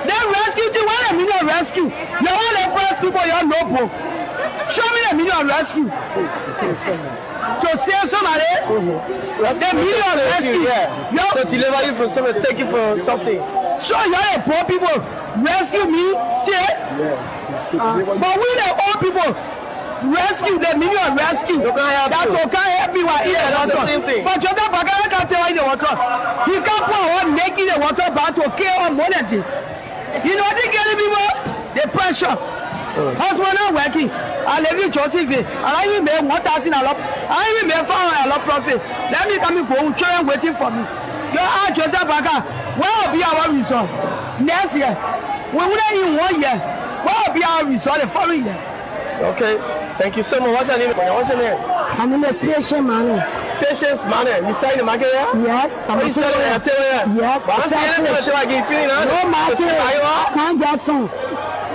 Then rescue the one meaning of rescue. You want to press people you know. Show me the meaning of rescue. To save somebody, the meaning of rescue. Yeah. To deliver you from something, take you from something. So you're a poor people. Rescue me, save. But we the old people. Rescue the meaning of rescue. That can't help me while in the water. But Jota Bagara can't tell you in the water. He can't put one naked in the water but to kill on money. You know they get people the pressure. Husband not working. I live in Joseph. I even made 1,000 a lot. I even made 500 a lot profit. Let me come go children waiting for me. You are Jota Bagara. Where will be our result? Next year. We wouldn't even 1 year. Where will be our result the following year? Okay, thank you so much. What's your name? What's your name? My name is Patience Mane. Patience Mane. You sell in the market here? Yes. What you selling in the here? Yes. But I'm saying that I get feeling no market. Can't get some.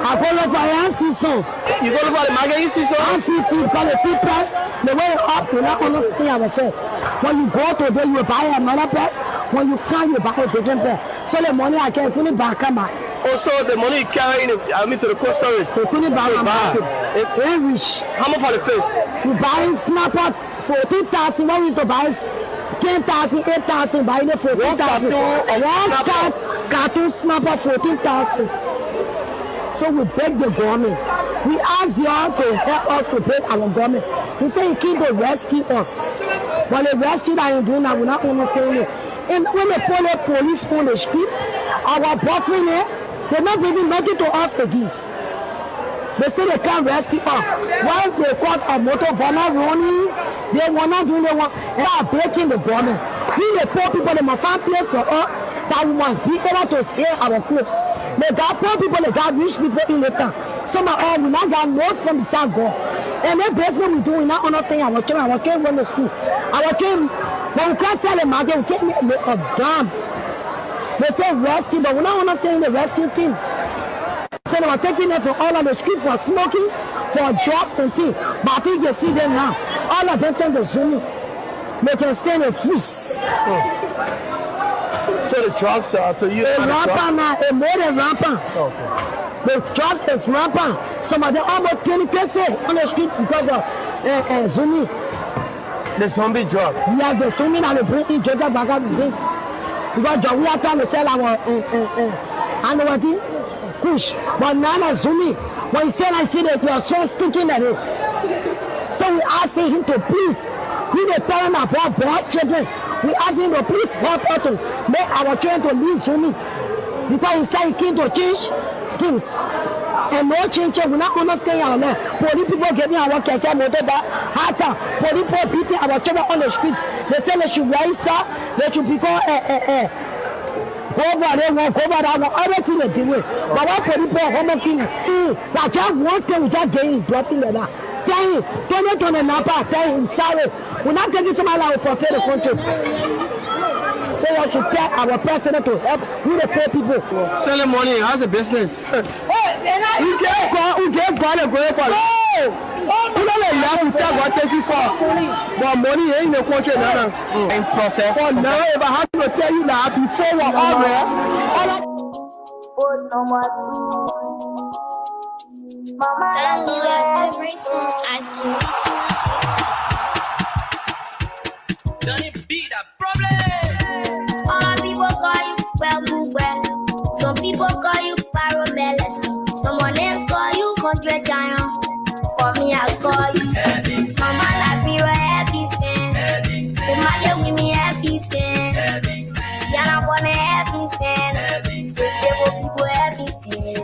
I go look for an season. You go look for the market, you see some? I see food because the food price, the way up, you not understand ourselves. When you go to there, you buy another price. When you come, you buy a different price. So the money I can put it back on my. Also, the money you carry in to the cold storage. They put it back on my. Very rich. How much for the fish? You buy snapper 14,000. What is to buy 10,000, 8,000. Buy it 14,000. One cartoon snapper 14,000. So we beg the government. We ask y'all to help us to beg our government. We say you came to rescue us. But the rescue that you're doing that we're not understanding it. And when they pull the police on the street, our boyfriend here, they're not giving nothing to us again. They say they can't rescue us. While they cause a motor runner running, they were not doing the one. They are breaking the government. We the poor people, they must find place for us that we must be able to spare our clothes. They got poor people, they got rich people in the town. Some of all we not got notes from the South God. And that basically we do, we not understand our children run to school. Our children, when we can't sell the market, we can't make a damn. They say rescue, but we're not understanding the rescue team. So they were taking them from all of the street for smoking, for drugs and things. But I think you see them now. All of them turn to zoom. They can stay in the freeze. So the drugs are to you? Rampant now, more than rampant. Okay. The drugs is rampant. Some of them almost 20% on the street because of zooming. The zombie drugs? Yeah, the zooming and the bring in Jota Bagara to drink. Because we are trying to sell our push. But now it's zooming. When you say I see that we are so sticking at it. So we ask him to please, we the parent of our boys children, we ask him to please help us to make our children to leave zooming. Because he said he came to change things. And no change, we not understand our land. Police people getting our keke motor back, hata. Police people beating our children on the street. They say they should rise up, they should become over there, go over that, everything they do. But what police people are home king? That just one thing we just getting dropping like that. Tell him, don't Napa, tell him sorry. We're not taking somebody out for the country. So you should tell our president to help we the poor people. Selling money, how's the business? We get God a great for you don't let love with God take you far. But money ain't no country now. In process. For now, if I have to tell you that before we're all there, download every song at original. Don't it be that problem? All people call you well. Some people call you Paramelis. Someone else call you Country Giant. For me, I call you Heavy Mama like me, heavy sin. The mother with me, heavy sin. Yana born heavy sin. This people heavy sin.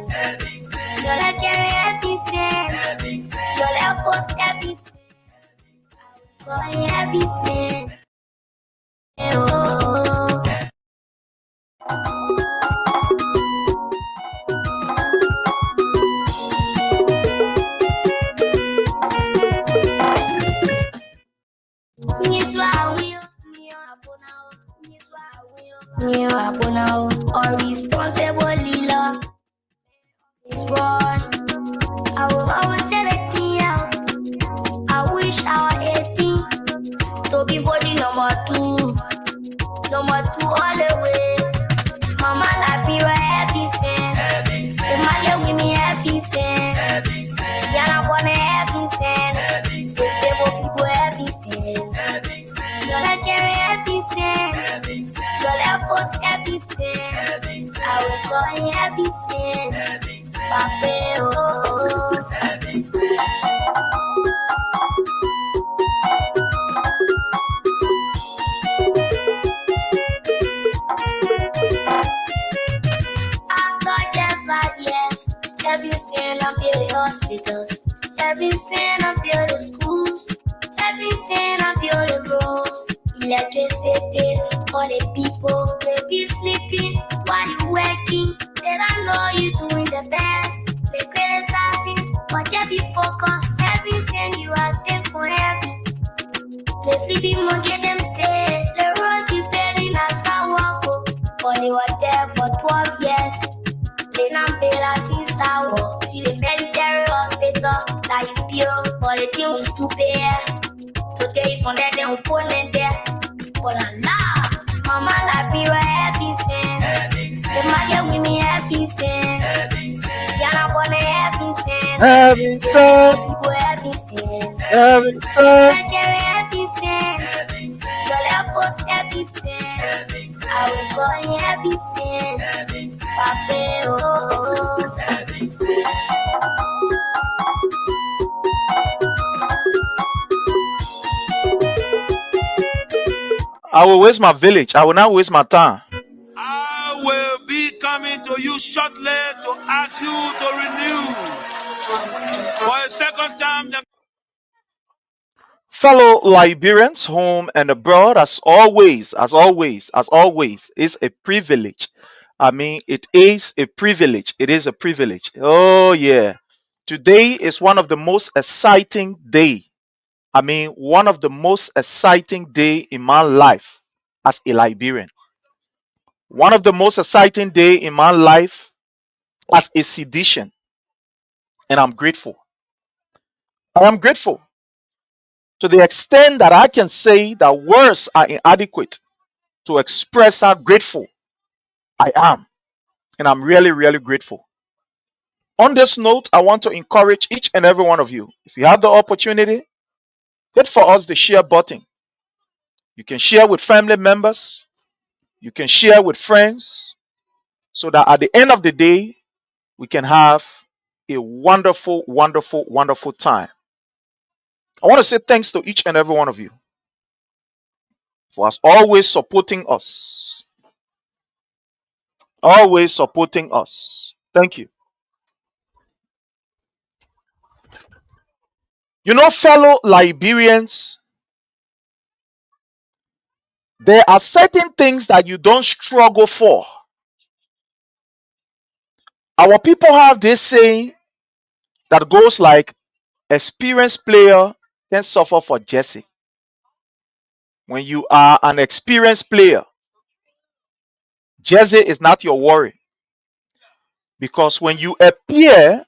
You're like heavy sin. You're like for heavy sin. Call you heavy sin. Oh. Or responsible leader is wrong. I will always tell it to you. I wish I were 18 to be 40 number 2 all the way. Mama like me, heavy sin. heavy sin. I will go in heavy sin. Papa, oh. Heavy sin. After just 5 years, heavy sin and build the hospitals. Heavy sin and build the schools. Heavy sin and build the roads. Electricity, all the people may be sleeping while you working. They don't know you doing the best. They criticize, but just be focused. Heavy sin, you are sent for heaven. The sleeping will get them say the roads you building as I walk up. But they were there for 12 years. They not pay us in Sawo. See the military hospital that you build, but the thing was too bad. To take from there, they will put it there. But Allah, Mama like me, heavy sin. The mother with me, heavy sin. Yana born heavy sin. Heavy sin. People heavy sin. Heavy sin. Nigeria heavy sin. Your level heavy sin. I will go in heavy sin. Papa, oh. Heavy sin. I will waste my village. I will not waste my time. I will be coming to you shortly to ask you to renew for a second time. Fellow Liberians, home and abroad, as always, is a privilege. I mean, it is a privilege. It is a privilege. Oh yeah. Today is one of the most exciting day. I mean, one of the most exciting day in my life as a Liberian. One of the most exciting day in my life as a sedition. And I'm grateful. I am grateful to the extent that I can say that words are inadequate to express how grateful I am. And I'm really, really grateful. On this note, I want to encourage each and every one of you. If you have the opportunity, hit for us the share button. You can share with family members. You can share with friends. So that at the end of the day, we can have a wonderful, wonderful, wonderful time. I want to say thanks to each and every one of you for as always supporting us. Always supporting us. Thank you. You know, fellow Liberians, there are certain things that you don't struggle for. Our people have this saying that goes like, experienced player can suffer for jersey. When you are an experienced player, jersey is not your worry. Because when you appear,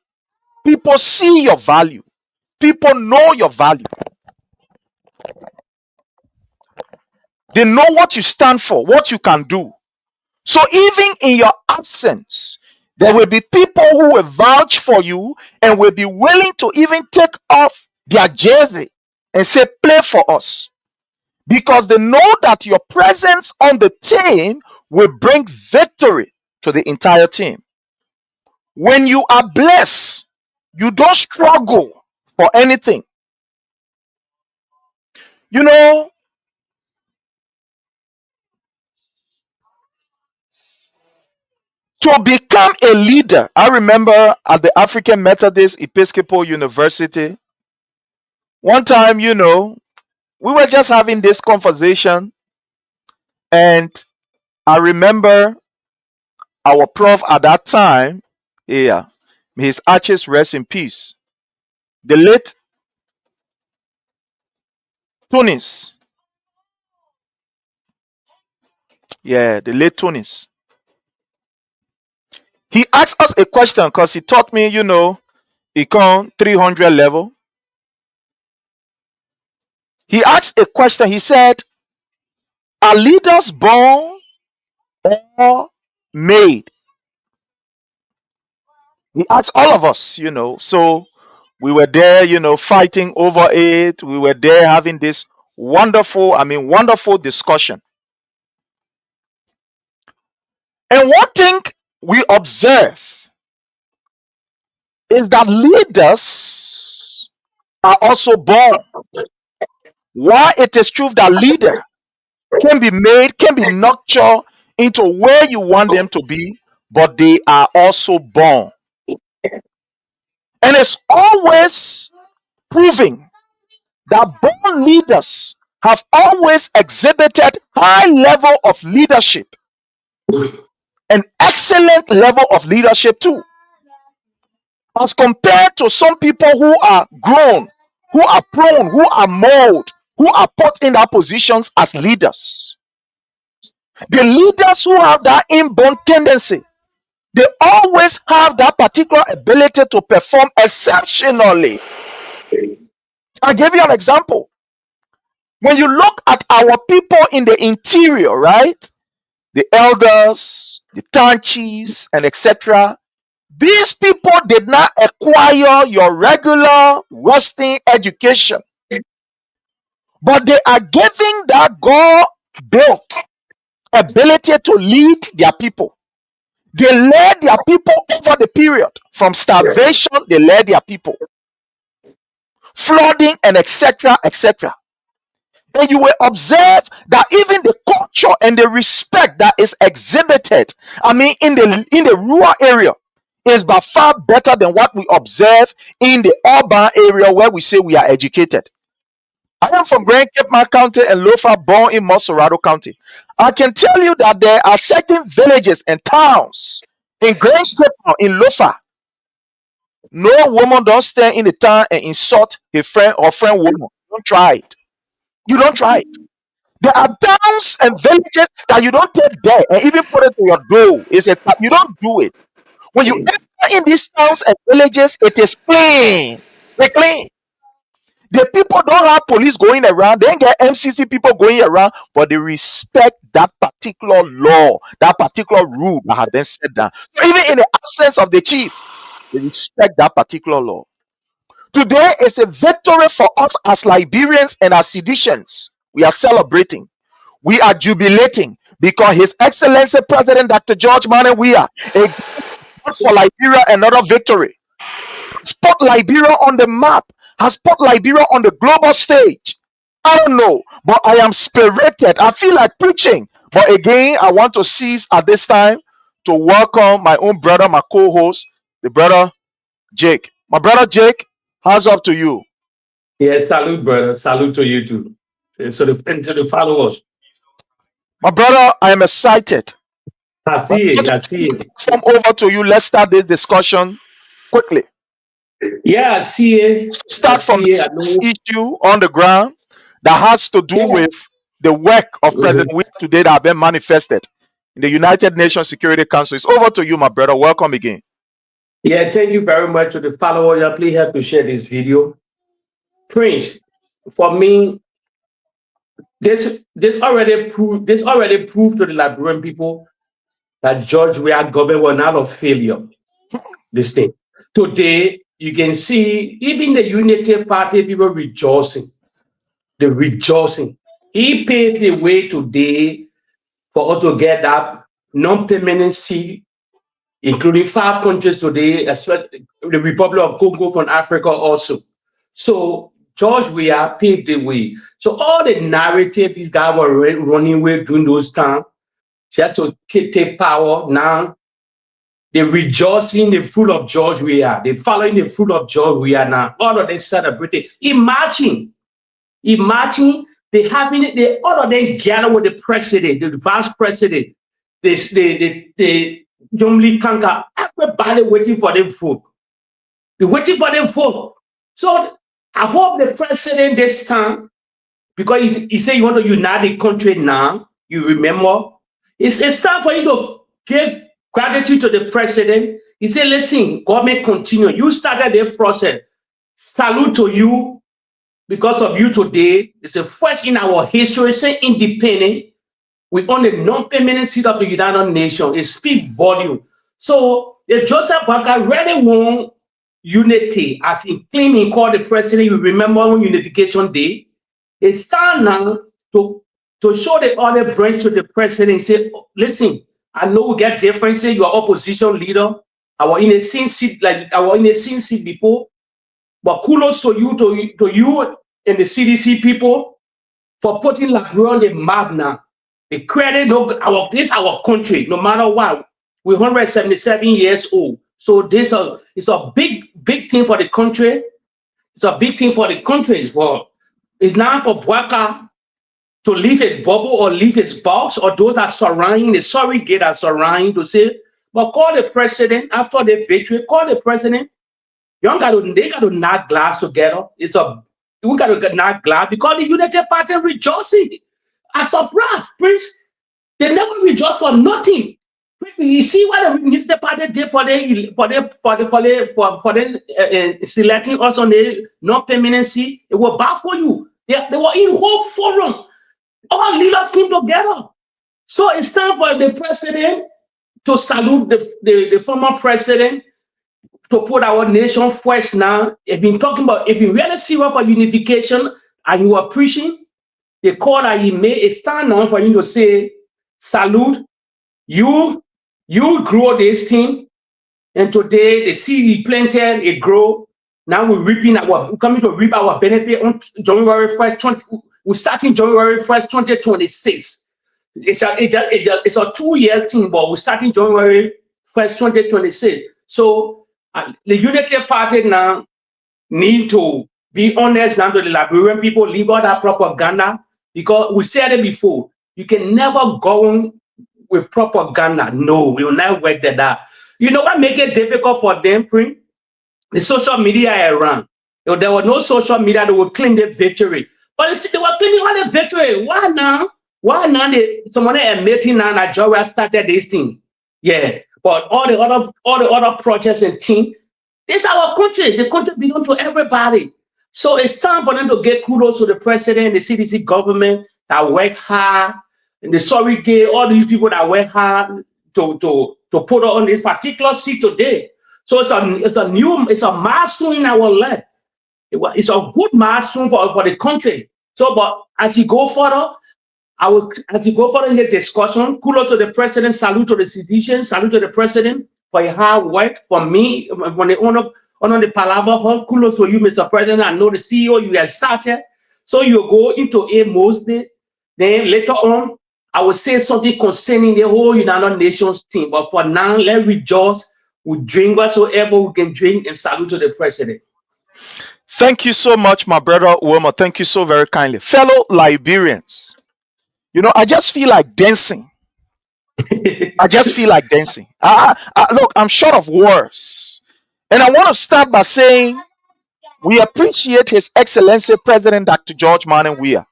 people see your value. People know your value. They know what you stand for, what you can do. So even in your absence, there will be people who will vouch for you and will be willing to even take off their jersey and say, play for us. Because they know that your presence on the team will bring victory to the entire team. When you are blessed, you don't struggle for anything. You know, to become a leader, I remember at the African Methodist Episcopal University, one time, you know, we were just having this conversation, and I remember our prof at that time, yeah, may his ashes rest in peace, the late Tunis. Yeah, the late Tunis. He asked us a question because he taught me, you know, Econ 300 level. He asked a question. He said, are leaders born or made? He asked all of us, you know. So we were there, you know, fighting over it. We were there having this wonderful, wonderful discussion. And one thing we observe is that leaders are also born. While it is true that leader can be made, can be nurtured into where you want them to be, but they are also born. And it's always proving that born leaders have always exhibited high level of leadership, an excellent level of leadership too, as compared to some people who are grown, who are prone, who are molded, who are put in their positions as leaders. The leaders who have that inborn tendency, they always have that particular ability to perform exceptionally. I'll give you an example. When you look at our people in the interior, right? The elders, the town chiefs, and etc. These people did not acquire your regular Western education, but they are giving that God-built ability to lead their people. They led their people over the period from starvation. They led their people, flooding, and etc. etc. And you will observe that even the culture and the respect that is exhibited, I mean, in the rural area, is by far better than what we observe in the urban area where we say we are educated. I am from Grand Cape Mount County and Lofa, born in Monserrado County. I can tell you that there are certain villages and towns in Grand Cape Mount, in Lofa. No woman don't stand in the town and insult her friend or friend woman. Don't try it. You don't try it. There are towns and villages that you don't take there and even put it to your door. You don't do it. When you enter in these towns and villages, it is clean. They're clean. The people don't have police going around. They ain't get MCC people going around, but they respect that particular law, that particular rule that has been set down. So even in the absence of the chief, they respect that particular law. Today is a victory for us as Liberians and as Seditians. We are celebrating. We are jubilating because His Excellency President Dr. George Manneh Weah, a God for Liberia, another victory, has put Liberia on the map, has put Liberia on the global stage. I don't know, but I am spirited. I feel like preaching. But again, I want to seize at this time to welcome my own brother, my co-host, the brother Jake. My brother Jake, hands up to you. Yes, salute, brother. Salute to you too. So and to the followers. My brother, I am excited. I see it. Come over to you. Let's start this discussion quickly. Yeah, I see it. Start from this issue on the ground that has to do with the work of President Weah today that have been manifested in the United Nations Security Council. It's over to you, my brother. Welcome again. Yeah, thank you very much to the followers. Please help to share this video. Prince, for me, this already proved to the Liberian people that George Weah government was not a failure. This thing. Today, you can see even the Unity Party people rejoicing. They're rejoicing. He paved the way today for us to get that non-permanent seat, including 5 countries today, especially the Republic of Congo from Africa also. So George Weah paved the way. So all the narrative these guys were running with during those times, they had to take power. Now they're rejoicing the fruit of George Weah. They're following the fruit of George Weah now. All of them celebrating. Imagine they having it, all of them gather with the president, the vice president, the Jomli Kanka, everybody waiting for them vote. They're waiting for them vote. So I hope the president this time, because he said you want to unite the country now, you remember, it's time for you to give gratitude to the president. He said, listen, government continue. You started the process. Salute to you. Because of you today, it's a first in our history, say independent. We own a non-permanent seat of the United Nations. It speaks volume. So if Joseph Baka really want unity, as he claimed he called the president, you remember on Unification Day, it's time now to show the other branch to the president and say, listen, I know we get differences. You are opposition leader. I was in a scene seat, like I was in a scene seat before. But kudos to you, to you and the CDC people for putting Liberia on the map now. The credit, this our country, no matter what. We're 177 years old. So this is a big thing for the country. It's a big thing for the country as well. It's not for Bwaka to leave his bubble or leave his box, or those that surrounding, the surrogate are surrounding to say, but call the president after the victory, call the president. They got to knock glass together. We got to knock glass because the United Party rejoicing. I'm surprised, Prince. They never rejoice for nothing. You see what the United Party did for selecting us on the non-permanency. It was bad for you. They were in whole forum. All leaders came together. So it's time for the president to salute the former president, to put our nation first now. If you're talking about, if you really serious for unification and you are preaching, the call that he made is time now for you to say, salute, you grow this thing, and today the seed planted, it grow. Now we're coming to reap our benefit on January 1st, we're starting January 1st, 2026. It's a 2-year thing, but we're starting January 1st, 2026. So the Unity Party now need to be honest now to the Liberian people, leave all that propaganda, because we said it before, you can never go on with propaganda. No, we will not work that. You know what make it difficult for them, Prince? The social media around. If there was no social media, they would claim the victory. But you see, they were claiming all the victory. Why now? Why now? Someone admitting now Nigeria started this thing. Yeah. But all the other projects and team, it's our country. The country belongs to everybody. So it's time for them to get kudos to the president, the CDC government that work hard, and the surrogate, all these people that work hard to put on this particular seat today. So it's a milestone in our life. It's a good milestone for the country. So, but as you go further, as you go further in the discussion, kudos to the president, salute to the citizens, salute to the president for your hard work. For me, when they honor the Palava Hall, kudos to you, Mr. President. I know the CEO, you have started. So you go into a mostly. Then later on, I will say something concerning the whole United Nations team. But for now, let's rejoice. We drink whatsoever we can drink and salute to the president. Thank you so much, my brother Wilmer. Thank you so very kindly. Fellow Liberians, I just feel like dancing. I just feel like dancing. Look, I'm short of words. And I want to start by saying we appreciate His Excellency President Dr. George Manning Weah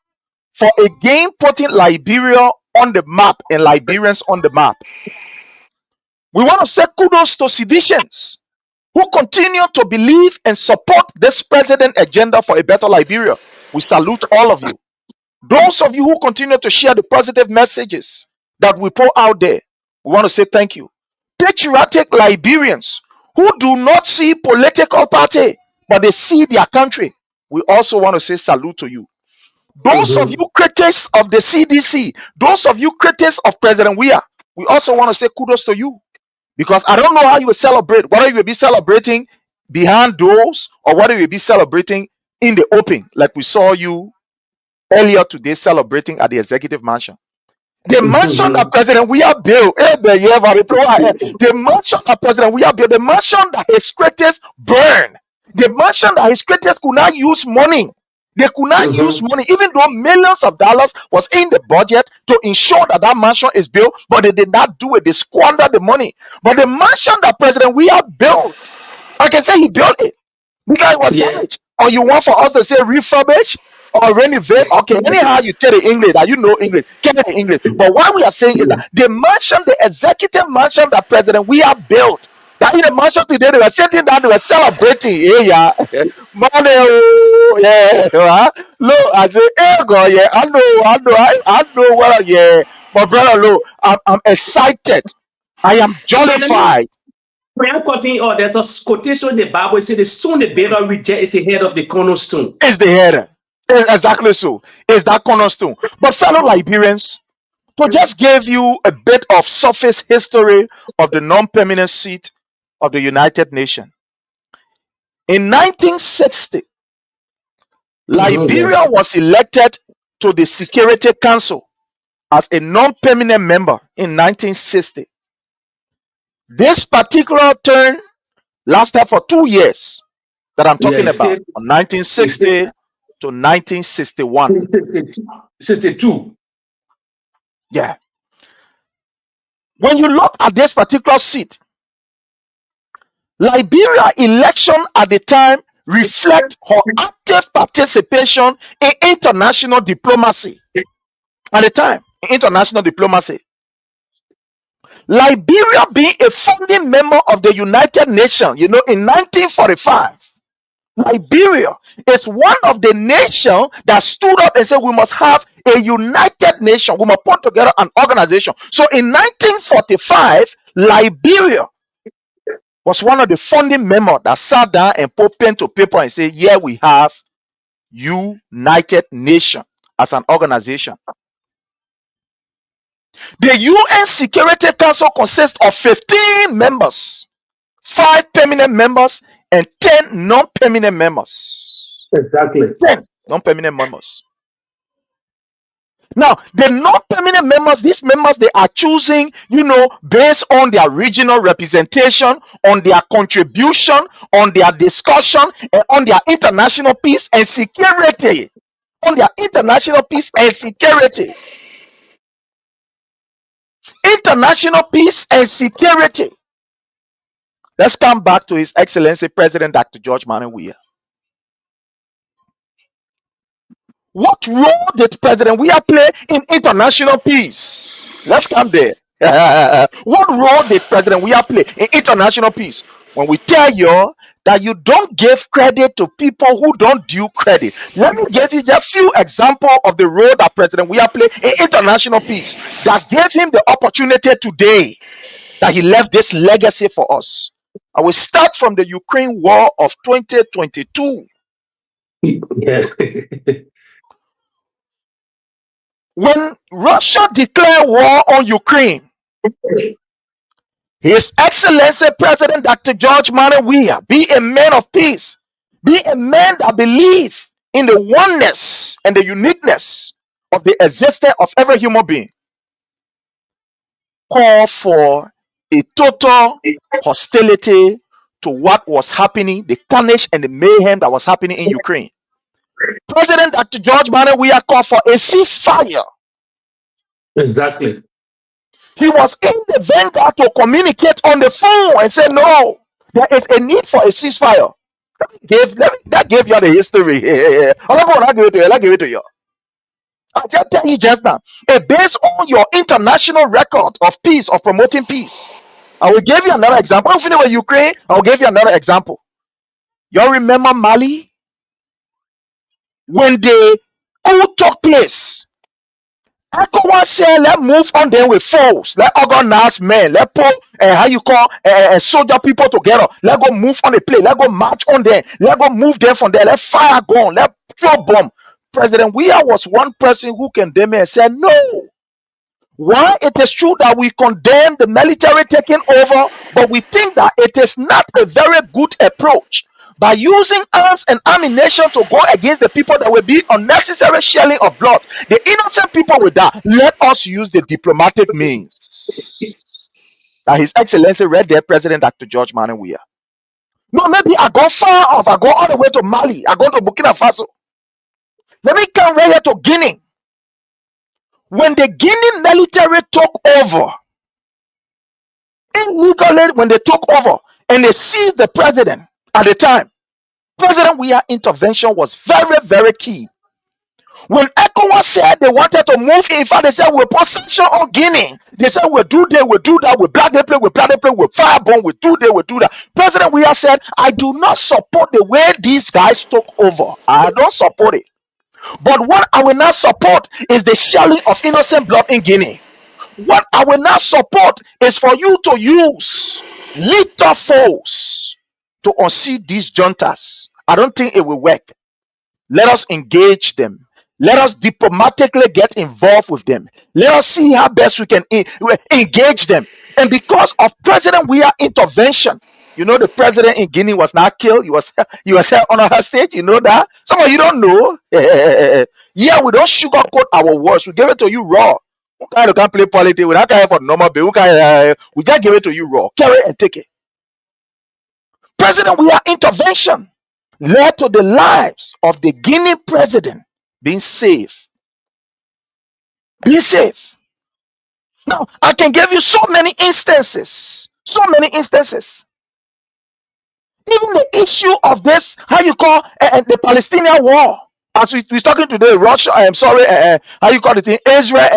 for again putting Liberia on the map and Liberians on the map. We want to say kudos to citizens who continue to believe and support this president agenda for a better Liberia. We salute all of you. Those of you who continue to share the positive messages that we pour out there, we want to say thank you. Patriotic Liberians who do not see political party, but they see their country, we also want to say salute to you. Those of you critics of the CDC, those of you critics of President Weah, we also want to say kudos to you. Because I don't know how you will celebrate, whether you will be celebrating behind doors or whether you will be celebrating in the open, like we saw you earlier today celebrating at the executive mansion. The mansion that President Weah built, the mansion that President Weah built, the mansion that his critics burned, the mansion that his critics could not use money. They could not use money, even though millions of dollars was in the budget to ensure that that mansion is built, but they did not do it. They squandered the money. But the mansion that President Weah built, I can say he built it because it was damaged. Or you want for us to say refurbish or renovate? Okay, anyhow you tell the English that you know English, get the English. But what we are saying is that the mansion, the executive mansion that President Weah built, that in the mansion today, they were sitting down, they were celebrating. Yeah, money, yeah. Look, I say, hey, God, yeah, I know what, yeah. But brother, look, I'm excited. I am jollified. There's a quotation in the Bible. It says, the stone the builder reject is the head of the cornerstone. It's the head. It's exactly so. It's that cornerstone. But fellow Liberians, To just give you a bit of surface history of the non-permanent seat of the United Nations. In 1960, Liberia Yes. was elected to the Security Council as a non-permanent member in 1960. This particular term lasted for 2 years that I'm Yeah, talking about, from it said 1960 to 1961. 62. Yeah. When you look at this particular seat, Liberia election at the time reflect her active participation in international diplomacy. At the time, in international diplomacy, Liberia being a founding member of the United Nations, in 1945, Liberia is one of the nations that stood up and said we must have a united nation. We must put together an organization. So in 1945, Liberia was one of the founding members that sat down and put pen to paper and said, yeah, we have United Nations as an organization. The UN Security Council consists of 15 members, 5 permanent members, and 10 non-permanent members. Exactly. 10 non-permanent members. Now, the non-permanent members, these members, they are choosing, based on their regional representation, on their contribution, on their discussion, and on their international peace and security. On their international peace and security. International peace and security. Let's come back to His Excellency President Dr. George Manneh Weah. What role did President Weah play in international peace? Let's come there. What role did President Weah play in international peace? When we tell you that you don't give credit to people who don't due credit, let me give you just a few examples of the role that President Weah played in international peace that gave him the opportunity today that he left this legacy for us. I will start from the Ukraine war of 2022. Yes. When Russia declared war on Ukraine, His Excellency President Dr. George Manneh Weah, be a man of peace, be a man that believes in the oneness and the uniqueness of the existence of every human being, call for a total hostility to what was happening, the carnage and the mayhem that was happening in Ukraine. President Dr. George Manneh Weah called for a ceasefire. Exactly. He was in the vanguard to communicate on the phone and say, no, there is a need for a ceasefire. That gave you the history. I'll give it to you. I'll just tell you just now. Based on your international record of peace, of promoting peace, I will give you another example. If you know Ukraine, I'll give you another example. You all remember Mali? When the coup took place, ECOWAS said, let's move on there with force. Let organize men. Let put soldier people together. Let go move on the plane. Let go march on there. Let go move there from there. Let fire gun. Let throw bomb. President Weah was one person who condemned and said, no. While it is true that we condemn the military taking over, but we think that it is not a very good approach. By using arms and ammunition to go against the people, that will be unnecessary shelling of blood. The innocent people will die. Let us use the diplomatic means. That His Excellency read there, President Dr. George Manneh Weah. No, maybe I go far off. I go all the way to Mali. I go to Burkina Faso. Let me come right here to Guinea. When the Guinea military took over, illegally, when they took over and they seized the president at the time, President Weah's intervention was very, very key. When ECOWAS said they wanted to move in fact, they said we'll put sanction on Guinea. They said we'll do this, we'll do that, we'll block the plane, we'll firebomb, we'll do this, we'll do that. President Weah said, I do not support the way these guys took over. I don't support it. But what I will not support is the shelling of innocent blood in Guinea. What I will not support is for you to use lethal force to unseat these juntas. I don't think it will work. Let us engage them. Let us diplomatically get involved with them. Let us see how best we can engage them. And because of President Weah intervention, you know, the president in Guinea was not killed. He was held on a hostage. You know that? Some of you don't know. Yeah, we don't sugarcoat our words. We give it to you raw. We can't play politics. We don't care for normal bill. We just give it to you raw. Carry and take it. President Weah intervention led to the lives of the Guinea president being saved. Being saved. Now, I can give you so many instances. So many instances. Even the issue of this, how you call the Palestinian war, as we're talking today, Russia, I'm sorry, how you call it, Israel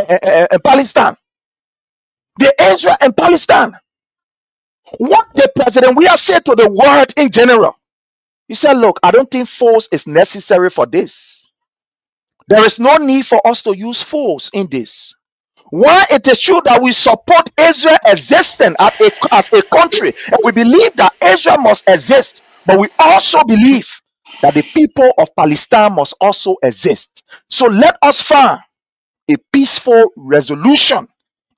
and Palestine. The Israel and Palestine. What the president we have said to the world in general. He said, look, I don't think force is necessary for this. There is no need for us to use force in this. While it is true that we support Israel existing as a country, and we believe that Israel must exist, but we also believe that the people of Palestine must also exist. So let us find a peaceful resolution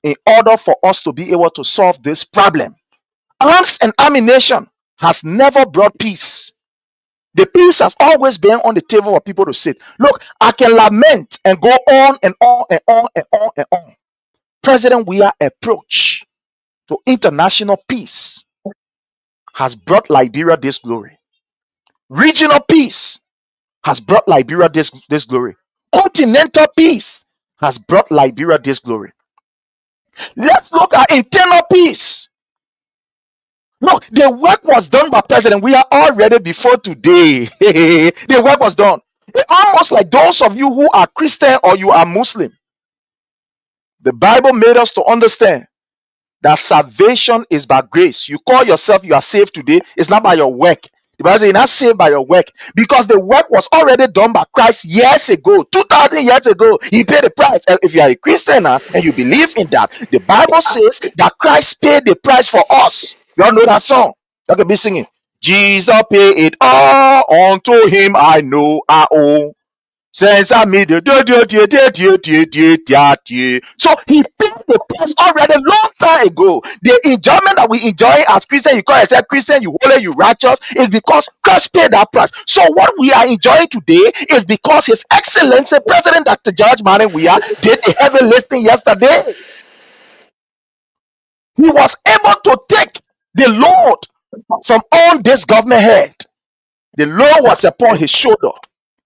in order for us to be able to solve this problem. Arms and ammunition has never brought peace. The peace has always been on the table for people to sit. Look, I can lament and go on and on and on and on and on. President Weah approach to international peace has brought Liberia this glory. Regional peace has brought Liberia this glory. Continental peace has brought Liberia this glory. Let's look at internal peace. Look, the work was done by President Weah already before today. The work was done. It's almost like those of you who are Christian or you are Muslim. The Bible made us to understand that salvation is by grace. You call yourself you are saved today. It's not by your work. The Bible says you're not saved by your work because the work was already done by Christ years ago, 2,000 years ago. He paid the price. And if you are a Christian now and you believe in that, the Bible says that Christ paid the price for us. You all know that song? You can be singing. Jesus paid it all, unto him I know I owe. Since I made the so he paid the price already long time ago. The enjoyment that we enjoy as Christians, you call yourself Christian, you holy, you righteous, is because Christ paid that price. So what we are enjoying today is because His Excellency President Dr. George Manneh Weah did a heavy lifting yesterday. He was able to take the load from on this government head. The load was upon his shoulder.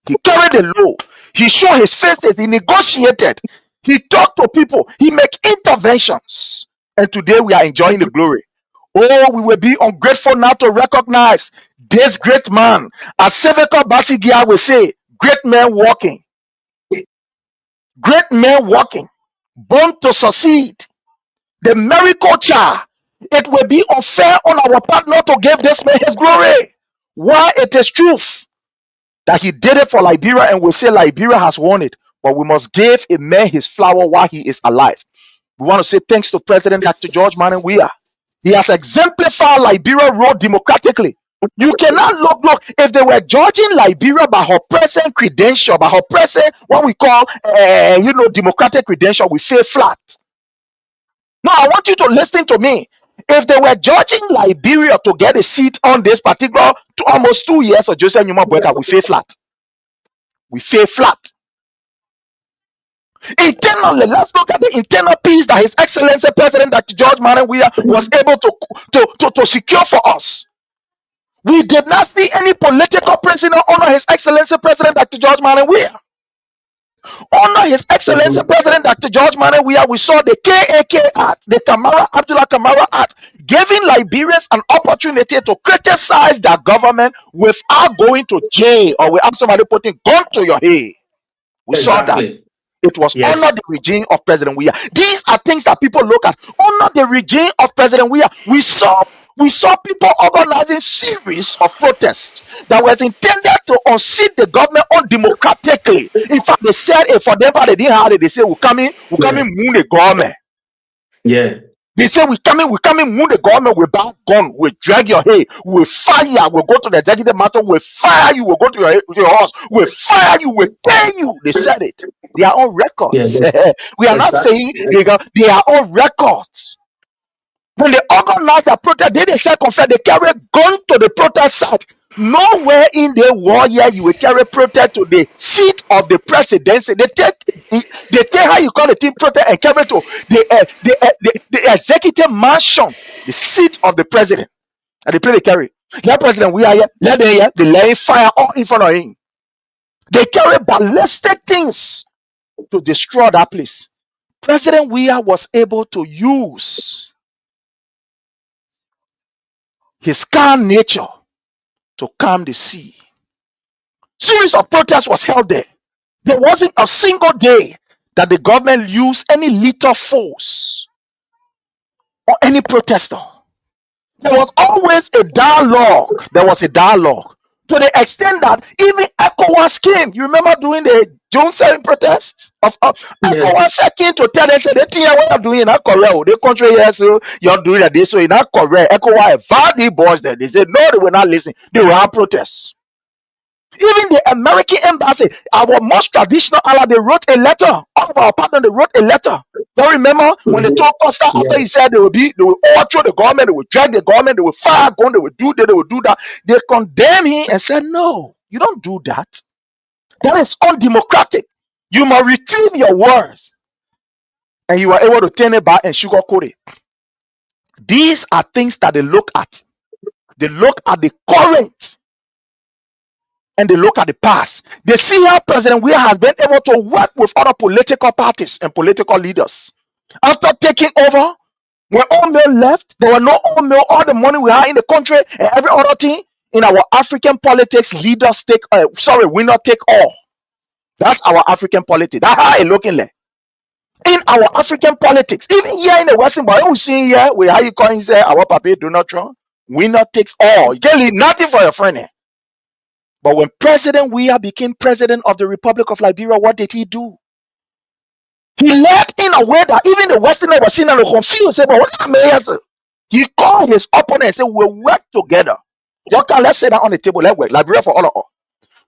He carried the load. He showed his faces. He negotiated. He talked to people. He made interventions. And today we are enjoying the glory. Oh, we will be ungrateful now to recognize this great man. As Seveko Basigia will say, great men walking. Great men walking. Born to succeed. The miracle child. It will be unfair on our part not to give this man his glory. Why it is truth that he did it for Liberia, and we say Liberia has won it, but we must give a man his flower while he is alive. We want to say thanks to President Dr. George Manneh Weah. He has exemplified Liberia role democratically. You cannot look if they were judging Liberia by her present credential, by her present what we call democratic credential, we fail flat. Now I want you to listen to me. If they were judging Liberia to get a seat on this particular almost 2 years of Joseph Numa Boyka, we fail flat. We fail flat. Internally, let's look at the internal peace that His Excellency President Dr. George Manneh Weah was able to secure for us. We did not see any political prisoner honor His Excellency President Dr. George Manneh Weah. Honor His Excellency President Dr. George Manneh Weah. We saw the KAK Act, the Abdullah Kamara Act, giving Liberians an opportunity to criticize their government without going to jail or without somebody putting gun to your head. We saw that. It was under the regime of President Weah. These are things that people look at. Under the regime of President Weah, we saw people organizing series of protests that was intended to unseat the government undemocratically. In fact, they said for them, they didn't have it. They said, we'll come in, moon the government. Yeah. They say we coming, move the government, we back gun, we drag your head, we fire, we go to the executive matter, we fire you, we go to your house, we fire you, we pay you. They said it. They are on Yeah, records. We are not saying exactly. they are on records. When they organize the protest, they said confess, they carry gun to the protest site. Nowhere in the world here you will carry protest to the seat of the presidency. They take how you call the team protest and carry to the executive mansion, the seat of the president. And they play the carry. Yeah, president, we are here. Let them here. They lay fire all in front of him. They carry ballistic things to destroy that place. President Weah was able to use his calm nature to calm the sea. Series of protests was held there. There wasn't a single day that the government used any lethal force or any protester. There was always a dialogue. There was a dialogue to the extent that even ECOWAS came. You remember doing the Johnson protest of Yeah. ECOWAS came to tell them, say, they think what you're doing in that correct. The country here, so you're doing that. So in that correct, ECOWAS advised the boys there. They said, no, they will not listen. They will have protests. Even the American embassy, our most traditional ally, they wrote a letter. All of our partners, they wrote a letter. You remember when they told Costa after he said they will overthrow the government, they will drag the government, they will fire gun, they will do that, they will do that. They condemned him and said, no, you don't do that. That is undemocratic. You must retrieve your words. And you are able to turn it back and sugarcoat it. These are things that they look at. They look at the current and they look at the past. They see how President Weah has been able to work with other political parties and political leaders. After taking over, when all mail left, there were no all mail, all the money we had in the country and every other thing in our African politics, leaders take, winner take all. That's our African politics. That's how it looking like. In our African politics, even here in the Western, but we see here, we how you calling say our papi Donald Trump, winner takes all. You can't leave nothing for your friend here. But when President Weah became president of the Republic of Liberia, what did he do? He led in a way that even the Westerners were seeing and confused. Say, but what am I here to? He called his opponent and said, we'll work together. Let's say that on the table. Let's work. Liberia for all.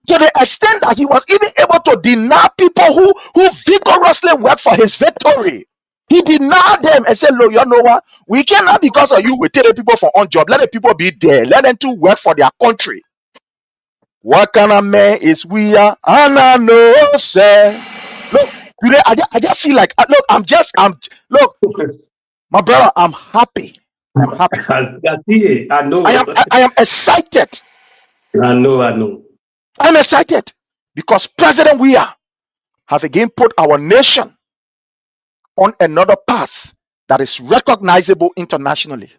To the extent that he was even able to deny people who vigorously worked for his victory. He denied them and said, look, you know what? We cannot, because of you, we take the people for on job. Let the people be there. Let them to work for their country. What kind of man is we are? And I know, sir. Look, today I just feel like look, look, my brother, I'm happy. I'm happy. I see it. I know. I am excited. I know. I'm excited because President Weah have again put our nation on another path that is recognizable internationally.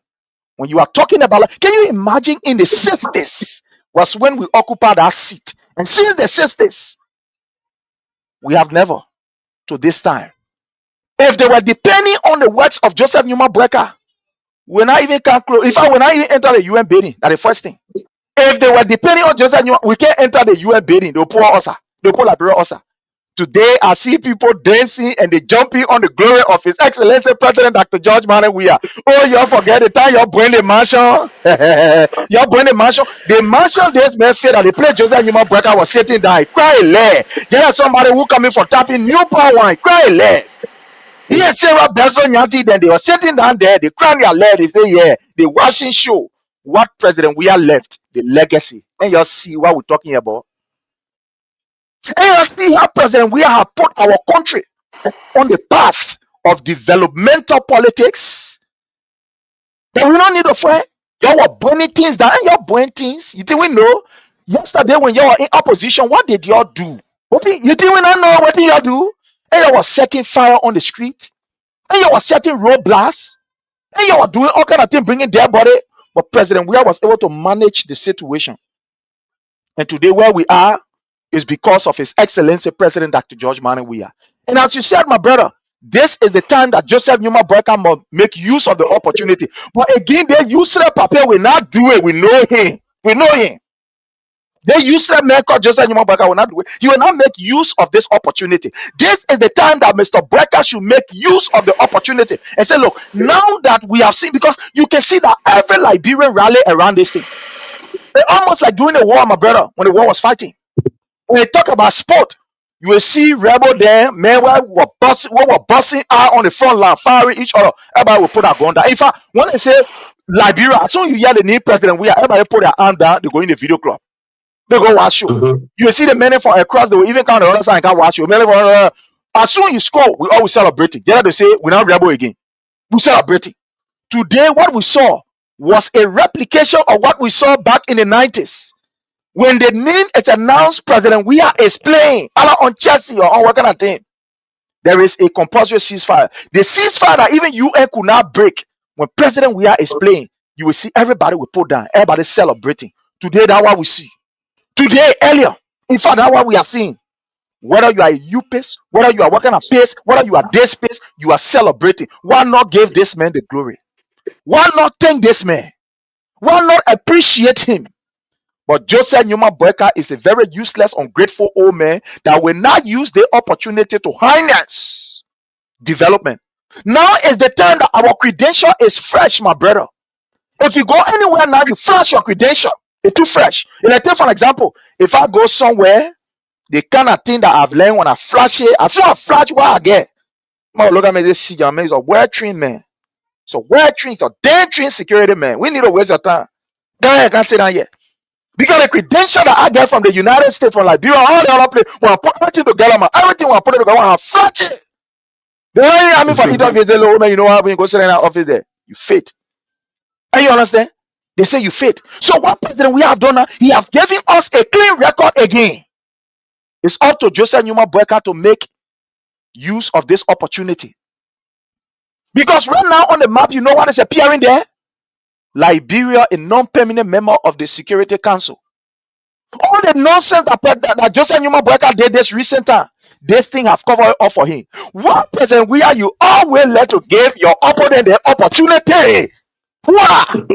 When you are talking about, can you imagine in the 60s was when we occupied our seat, and since the 60s, we have never to this time. If they were depending on the works of Joseph Numa Brecker, we're not even can close. In fact, we're not even enter the UN building. That's the first thing. If they were depending on Joseph Numa, we can't enter the UN building. They'll pull us. They'll pull Liberia us. Today, I see people dancing and they jumping on the glory of His Excellency President Dr. George Manneh Weah. Oh, you forget the time you're bringing the mansion. You're bringing the mansion. The mansion this man feel that the place Joseph Numa Brecker was sitting down. He cry less. There's somebody who coming for tapping new power. He cry less. Here, Sarah Besson Yanti, then they were sitting down there. They crown their leg. They say, yeah, the washing show. What President Weah left, the legacy. And you see what we're talking about. And you see how President Weah have put our country on the path of developmental politics. Then we don't need a friend. Y'all were burning things down. Y'all burning things. You think we know? Yesterday when y'all were in opposition, what did y'all do? You think we don't know what y'all do? And y'all was setting fire on the street. And y'all was setting roadblocks. And y'all were doing all kind of things, bringing their body. But President Weah was able to manage the situation. And today where we are is because of His Excellency President Dr. George Manneh Weah. And as you said, my brother, this is the time that Joseph Numa Brecker must make use of the opportunity. But again, they use the paper will not do it. We know him. We know him. They useless man called Joseph Numa Brecker will not do it. He will not make use of this opportunity. This is the time that Mr. Brecker should make use of the opportunity and say, look, now that we have seen, because you can see that every Liberian rally around this thing. It's almost like doing a war, my brother, when the war was fighting. When they talk about sport, you will see rebel there, men were busting out on the front line, firing each other. Everybody will put their gun down. In fact, when they say Liberia, as soon as you hear the new president, everybody put their arm down, they go in the video club. They go watch you. You will see the men from across, they will even come on the other side and come watch you. As soon as you score, we always celebrate it. They have to say, we're not rebel again. We celebrate it. Today, what we saw was a replication of what we saw back in the 90s. When the name is announced, President WEAH is playing on Chelsea or on what kind of thing. There is a compulsory ceasefire. The ceasefire that even UN could not break. When President WEAH is playing, you will see everybody will put down, everybody celebrating. Today, that's what we see. Today, earlier, in fact, that's what we are seeing. Whether you are a U-Pace, whether you are working at pace, whether you are this pace, you are celebrating. Why not give this man the glory? Why not thank this man? Why not appreciate him? But Joseph Numa Brecker is a very useless, ungrateful old man that will not use the opportunity to harness development. Now is the time that our credential is fresh, my brother. If you go anywhere now, you flash your credential. It's too fresh. And I take for example, if I go somewhere, the kind of thing that I've learned when I flash it, as soon as I flash what I get, look at me, this see, man, he's a well-trained man. So well-trained, it's a damn-trained security man. We need to waste your time. Then I can't sit down here. Because the credential that I get from the United States, from Liberia, all the other places, when I put everything together, everything when I put it together, I flash it. The only I mean for interview, say, "Oh man, you know what? When you go sit in that office there, you fit." And you understand? They say you fit. So what president we have done now? He has given us a clean record again. It's up to Joseph Numa Brecker to make use of this opportunity. Because right now on the map, you know what is appearing there? Liberia, a non-permanent member of the Security Council. All the nonsense that Joseph Numa Brecker did this recent time, this thing have covered up for him. What president we are, you always let to give your opponent the opportunity. What?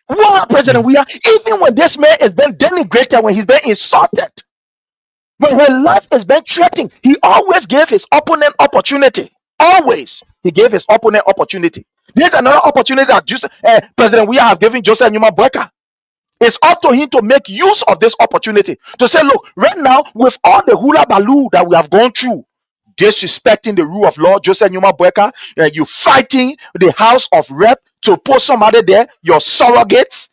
What president we are, even when this man has been denigrated, when he's been insulted, when his life has been threatened, he always gave his opponent opportunity. Always, he gave his opponent opportunity. There's another opportunity that President WEAH have given Joseph Numa Brecker. It's up to him to make use of this opportunity to say, look, right now, with all the hula baloo that we have gone through, disrespecting the rule of law, Joseph Numa Brecker, you fighting the House of Rep to put somebody there, your surrogates,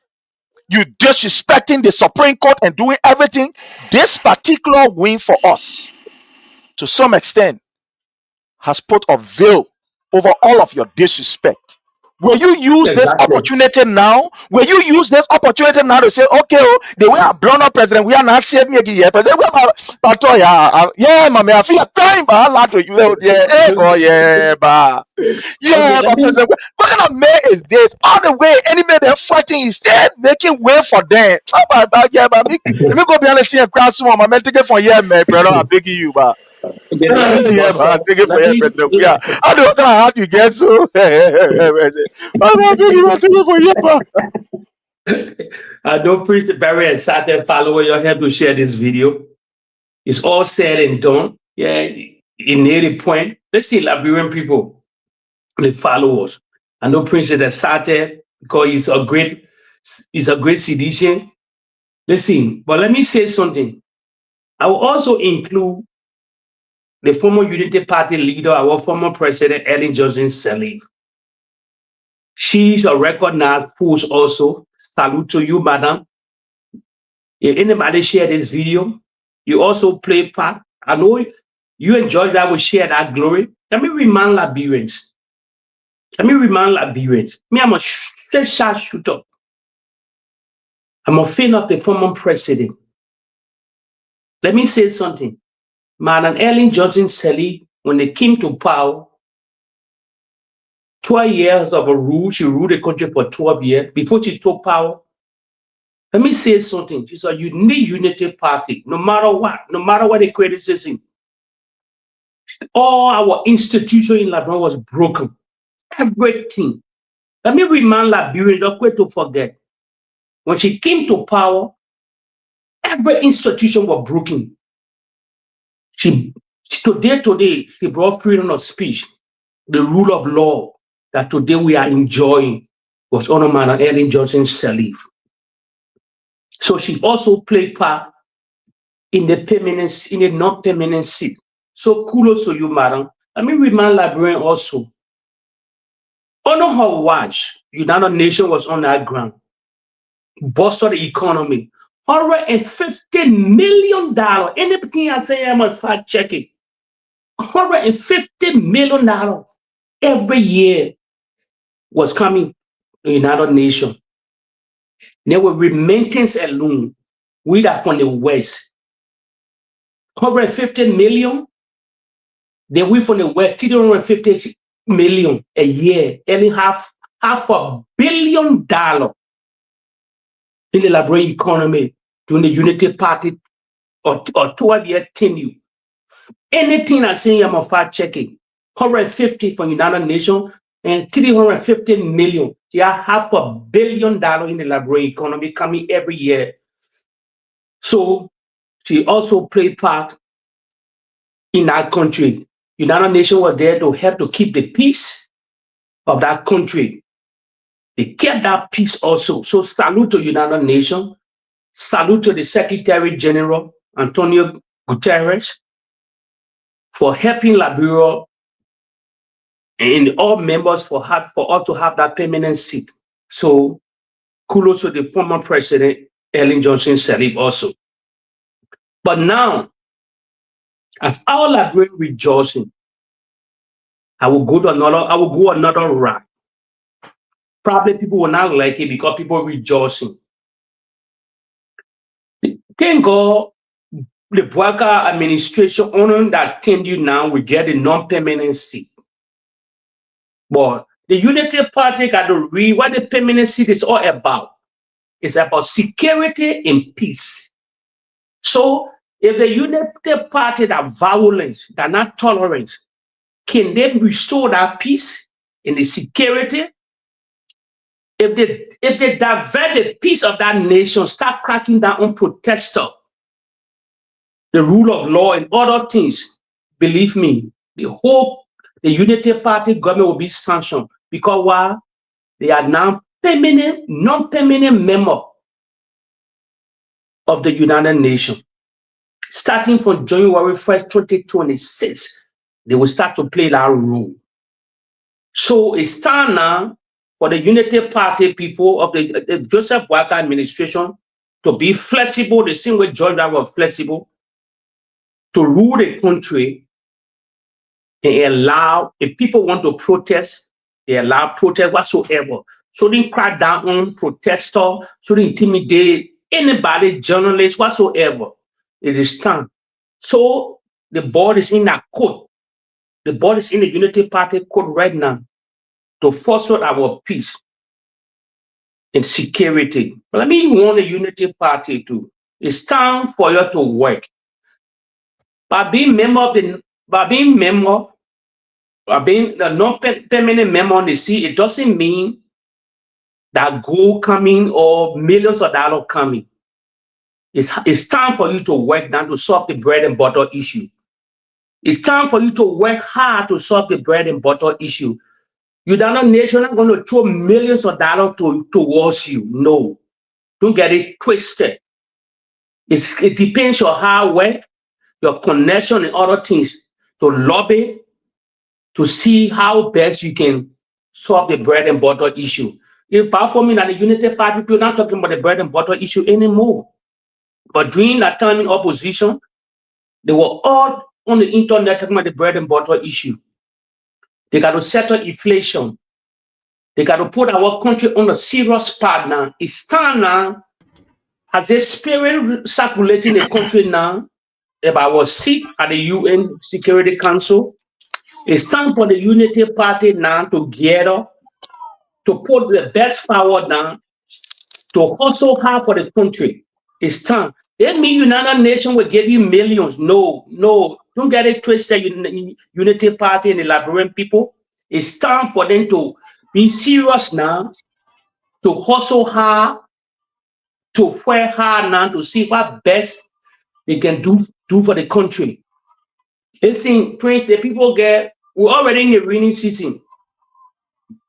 you disrespecting the Supreme Court and doing everything. This particular win for us, to some extent, has put a veil over all of your disrespect. Will you use this opportunity now? Will you use this opportunity now to say, okay, the way I blown up president, we are not saving me again. President, yeah, mommy, I feel crying, but I like to you. Yeah, but president, what kind of man is this? All the way, any man they're fighting is there making way for them. Let me go behind the scene and cry some. I'm taking for man, brother. I'm begging you, but. Yeah, man, I'm thinking for you, President. Yeah, I don't know how you get so. I know Prince very excited follower your help to share this video. It's all said and done. Yeah, in nearly point. Let's see, Liberian people, the followers. I know Prince is excited because he's a great citizen. Listen, but let me say something. I will also include the former Unity Party leader, our former president, Ellen Johnson Sirleaf. She's a recognized force also. Salute to you, madam. If anybody share this video, you also play part. I know you enjoy that, we share that glory. Let me remind Liberians. Me, I'm a straight-shot shooter. I'm a fan of the former president. Let me say something. Madam Ellen Johnson Sirleaf, when they came to power, 12 years of a rule, she ruled the country for 12 years. Before she took power, let me say something. She's a unique unity party, no matter what the criticism. All our institution in Liberia was broken. Everything. Let me remind Liberians, not quick to forget. When she came to power, Every institution was broken. Today, she brought freedom of speech, the rule of law that today we are enjoying was under Madam Ellen Johnson Sirleaf. So she also played part in the non-permanent seat. So kudos to you, madam. Let me remind Liberian also. Under her watch, United Nations was on that ground, boosted the economy. $150 million. Anything I say, I must fact check it. $150 million every year was coming to the United Nations. There were remittance alone. We that from the West. 150 million. Then we from the West, 350 million a year, only half $500 million in the Liberian economy during the Unity Party or 12-year tenure. Anything I say, I'm a fact checking. 150 from United Nations and 350 million. Yeah, $500 million in the Liberian economy coming every year. So she also played part in that country. United Nations was there to help to keep the peace of that country. They kept that peace also. So salute to United Nations. Salute to the Secretary General, Antonio Guterres, for helping Liberia and all members for us to have that permanent seat. So kudos to the former President, Ellen Johnson Sirleaf also. But now, as our Liberian rejoicing, I will go another route. Probably people will not like it because people are rejoicing. Thank God the WEAH administration honoring that tenure now we get a non-permanent seat. But the Unity Party got to read what the permanent seat is all about. It's about security and peace. So if the Unity Party that violence, that not tolerance, can they restore that peace and the security? If they divert the peace of that nation, start cracking down on protesters, the rule of law and other things, believe me, the Unity Party government will be sanctioned because why? They are now non-permanent member of the United Nations. Starting from January 1st, 2026, they will start to play that role. So it's time now for the Unity Party people of the Joseph WEAH administration to be flexible, the same way Georgia was flexible, to rule the country and allow, if people want to protest, they allow protest whatsoever. So they crack down on protesters, so they intimidate anybody, journalists, whatsoever. It is time. So the board is in that court. The board is in the Unity Party court right now to foster our peace and security. But let me warn the Unity Party too. It's time for you to work. By being the non-permanent member on the seat, it doesn't mean that gold coming or millions of dollars coming. It's time for you to work down to solve the bread and butter issue. It's time for you to work hard to solve the bread and butter issue. United Nations are not going to throw millions of dollars towards you. No. Don't get it twisted. It depends on hard work, your connection and other things to lobby, to see how best you can solve the bread and butter issue. If for me, that the Unity Party people are not talking about the bread and butter issue anymore. But during that time in opposition, they were all on the internet talking about the bread and butter issue. They got to settle inflation. They got to put our country on a serious path now. It's time now, as a spirit circulating the country now, if I was sick at the UN Security Council, it's time for the Unity Party now to gather, to put the best forward now, to also have for the country. It's time. That means United Nations will give you millions. No, don't get it twisted. Unity Party and the Liberian people. It's time for them to be serious now, to hustle hard, to work hard now to see what best they can do for the country. Listen, Prince, the people we're already in the rainy season.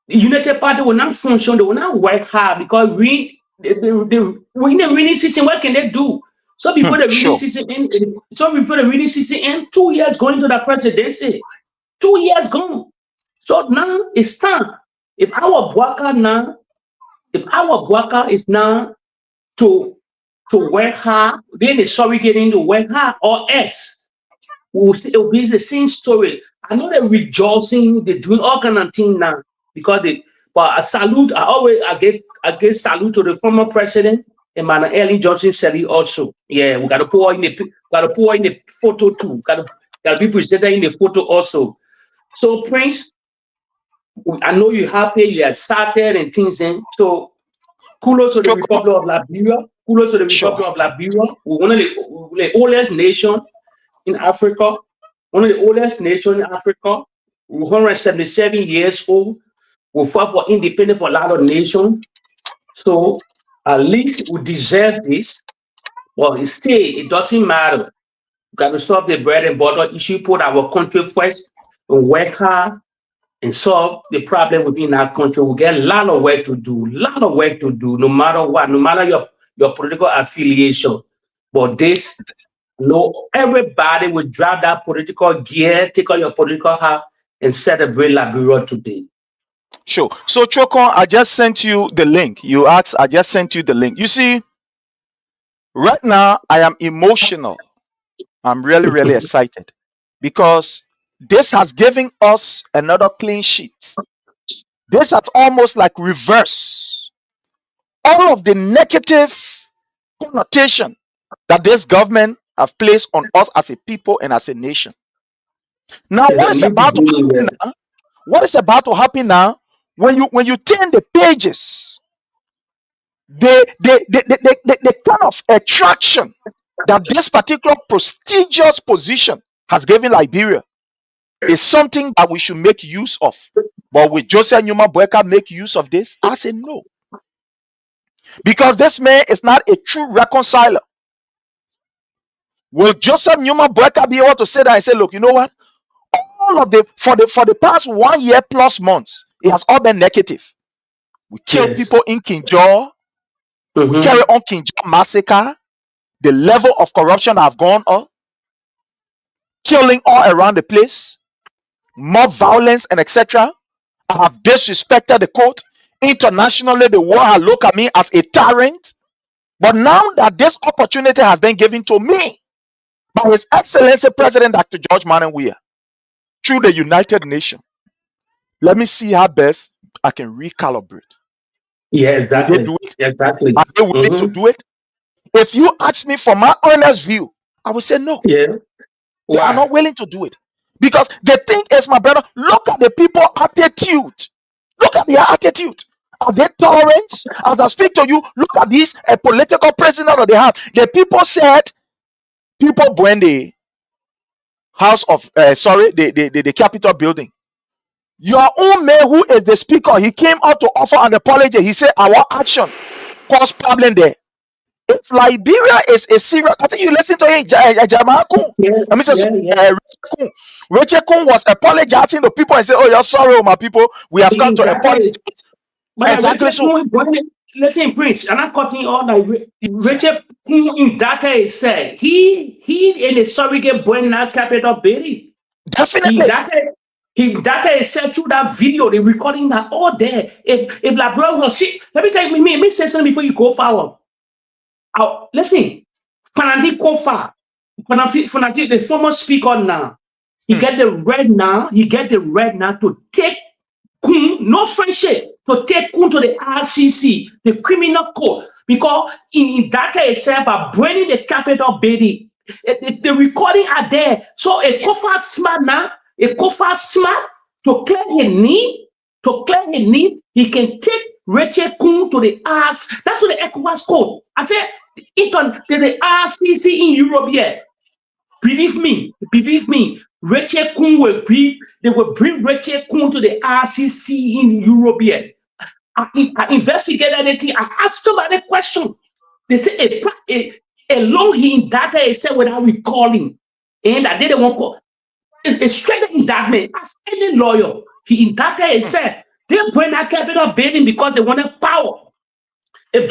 The United Party will not function, they will not work hard because we're in the rainy season. What can they do? So before the rainy season end, 2 years going to the presidency, 2 years gone. So now it's time. If our worker is now to work hard, then the sorry getting to work hard, or else it will be the same story. I know they're rejoicing, they're doing all kind of things now because but I salute. I get salute to the former president, Emmanuel Ellen Johnson Sally also. Yeah, we gotta pour in the photo too. Gotta be presented in the photo also. So Prince, I know you happy, you have started and things, and so kudos to the Republic of Liberia. Kudos to the Republic of Liberia. We're one of the oldest nation in Africa. One of the oldest nations in Africa. We're 177 years old. We fought for independence for a lot of nations. So at least we deserve this. Well, it doesn't matter. We got to solve the bread and butter issue, put our country first, and work hard and solve the problem within our country. We get a lot of work to do, no matter what, no matter your political affiliation. But everybody will drive that political gear, take out your political hat, and celebrate Liberia today. Sure. So Chokon, I just sent you the link. You asked, I just sent you the link. You see, right now I am emotional. I'm really, really excited because this has given us another clean sheet. This has almost like reverse all of the negative connotation that this government have placed on us as a people and as a nation. Now, what is about to happen now? What is about to happen now? When you turn the pages, the kind of attraction that this particular prestigious position has given Liberia is something that we should make use of. But will Joseph Numa Boyka make use of this? I say no. Because this man is not a true reconciler. Will Joseph Numa Boyka be able to sit there and say, look, you know what? All of for the past 1 year plus months, it has all been negative. We kill people in Kinjor. We carry on Kinjor massacre. The level of corruption have gone up. Killing all around the place. Mob violence and etc. I have disrespected the court. Internationally, the world has looked at me as a tyrant. But now that this opportunity has been given to me by His Excellency President Dr. George Manneh Weah through the United Nations, let me see how best I can recalibrate. Yeah, exactly. Will they do it? Exactly. Are they willing to do it? If you ask me for my honest view, I will say no. Yeah. They are not willing to do it. Because the thing is, my brother, look at the people's attitude. Look at their attitude. Are they tolerant? As I speak to you, look at this political prisoner that they have. The people said, people when the house of, the Capitol building. Your own man, who is the speaker, he came out to offer an apology. He said, our action caused problem there. It's Liberia is a serious. I think you listen to him, Jamal Kun. I mean, Rachel Kun was apologizing to people and said, "Oh, you're sorry, my people. We have come to apologize." Exactly. So, listen, Prince, and I'm cutting all that. Rachel Kun in data said he in a surrogate born that Capitol building. Definitely. He data said through that video, the recording that all there. If Liberia was see, let me tell you, let me say something before you go forward. Listen, Fanati Kofa, the former speaker now, he get the red now to take Kun, no friendship, to take Kun to the RCC, the criminal court, because in data itself are burning the Capitol building. The recording are there. So a Kofa smart now, to clear his need, he can take Rachel Kun to the arts, not to the ECOWAS code. I said, the RCC in Europe yet. Believe me, Rachel Kun they will bring Rachel Kun to the RCC in Europe yet. I investigated anything. I asked somebody a question. They say a loan he indicted himself without recalling, and that they don't want call. A straight indictment. As any lawyer, he indicted himself. They bring that capital building because they wanted power. If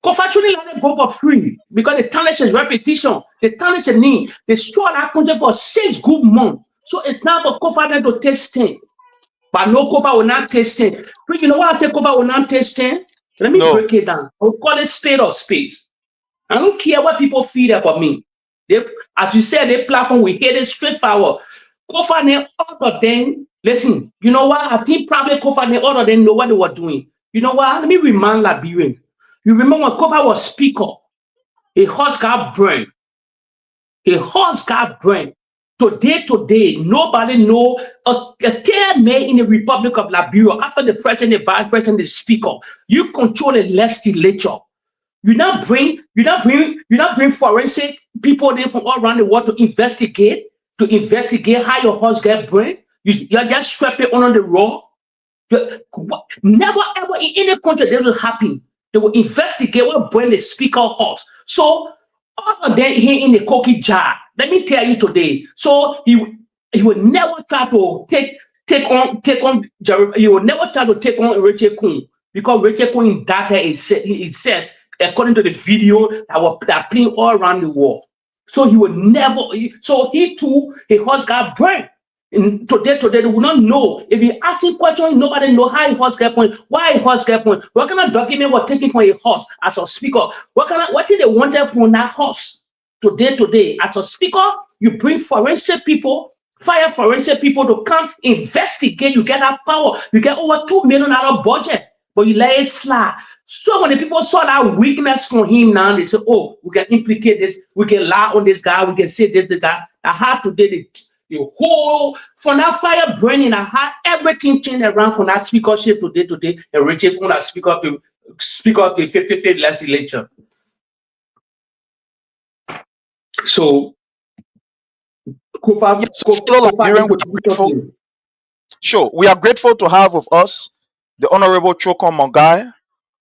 Kofa shouldn't let it go for free because they tarnish his reputation, they tarnish his name, they store that country for 6 good months. So it's not for Kofa then to taste things. But no, Kofa will not taste things. But you know what I say Kofa will not taste things? Let me break it down. I'll call it spade or space. I don't care what people feel about me. They, as you said, the platform, we hit it straightforward. Kofa and all of them, listen, you know what? I think probably Kofa and all of them know what they were doing. You know what? Let me remind Liberian. You remember when Kofa was speaker, a horse got burned. A horse got burned. Today, nobody know a tear made in the Republic of Liberia after the president, the vice president, the speaker. You control the legislature. You not bring forensic people in from all around the world to investigate how your horse get burned. You're just sweeping under the rug. Never ever in any country this will happen. They will investigate what burned the speaker horse. So all of them here in the cookie jar. Let me tell you today. So he will never try to take on. He will never try to take on Rachel Kuhn because Rachel Kuhn data is said according to the video that playing all around the world. So he will never. So he too, his horse got burned. And today they will not know. If you ask him questions, nobody know how a horse get point, why a horse get point, what kind of document was taken from a horse as a speaker, what did they wanted from that horse? Today, as a speaker, you bring forensic people, fire forensic people to come investigate. You get that power. You get over $2 million budget, but you let it slide. So when the people saw that weakness from him now, they say, "Oh, we can implicate this. We can lie on this guy. We can say this, the guy." I had today the whole from that fire burning. I had everything changed around from that speakership today, and Richard Kuhn as speaker of the 55th legislature. So, Sure, we are grateful to have with us the Honorable Chokon Mongai.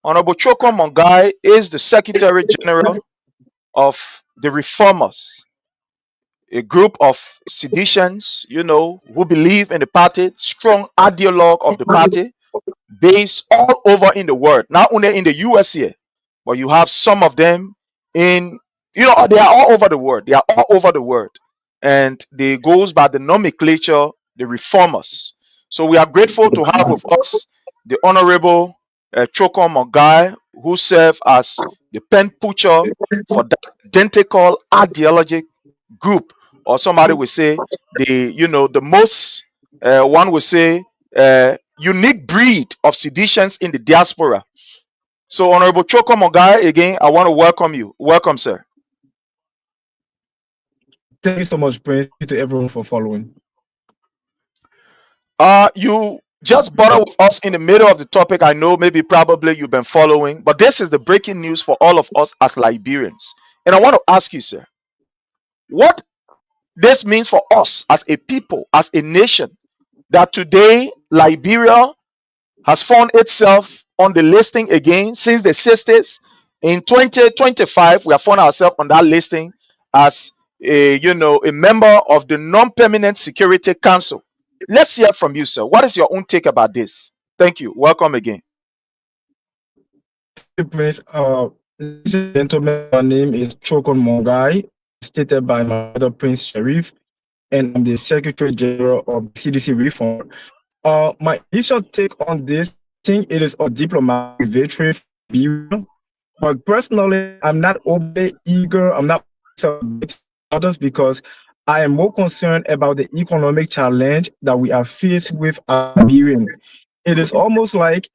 Honorable Chokon Mongai is the Secretary General of the Reformers, a group of seditionists, who believe in the party, strong ideologue of the party, based all over in the world, not only in the US here, but you have some of them in, they are all over the world. They are all over the world. And they goes by the nomenclature, the Reformers. So we are grateful to have with us the Honorable Chokon Mongai, who serve as the pen pusher for that identical ideologic group, or somebody would say the most one would say unique breed of seditions in the diaspora. So Honorable Chokon Mongai, again, I want to welcome you. Welcome, sir. Thank you so much, Prince. Thank you to everyone for following. You just brought with us in the middle of the topic. I know probably you've been following, but this is the breaking news for all of us as Liberians. And I want to ask you, sir, what this means for us as a people, as a nation, that today Liberia has found itself on the listing again since the 60s. In 2025, we have found ourselves on that listing as a member of the Non-Permanent Security Council. Let's hear from you, sir. What is your own take about this? Thank you. Welcome again. Prince, ladies and gentlemen, my name is Chokon Mongai, stated by my brother Prince Sharif, and I'm the Secretary General of CDC Reform. My initial take on this, I think it is a diplomatic victory for Liberia, but personally, I'm not overly eager. I'm not celebrating others because I am more concerned about the economic challenge that we are faced with as Liberians. It is almost like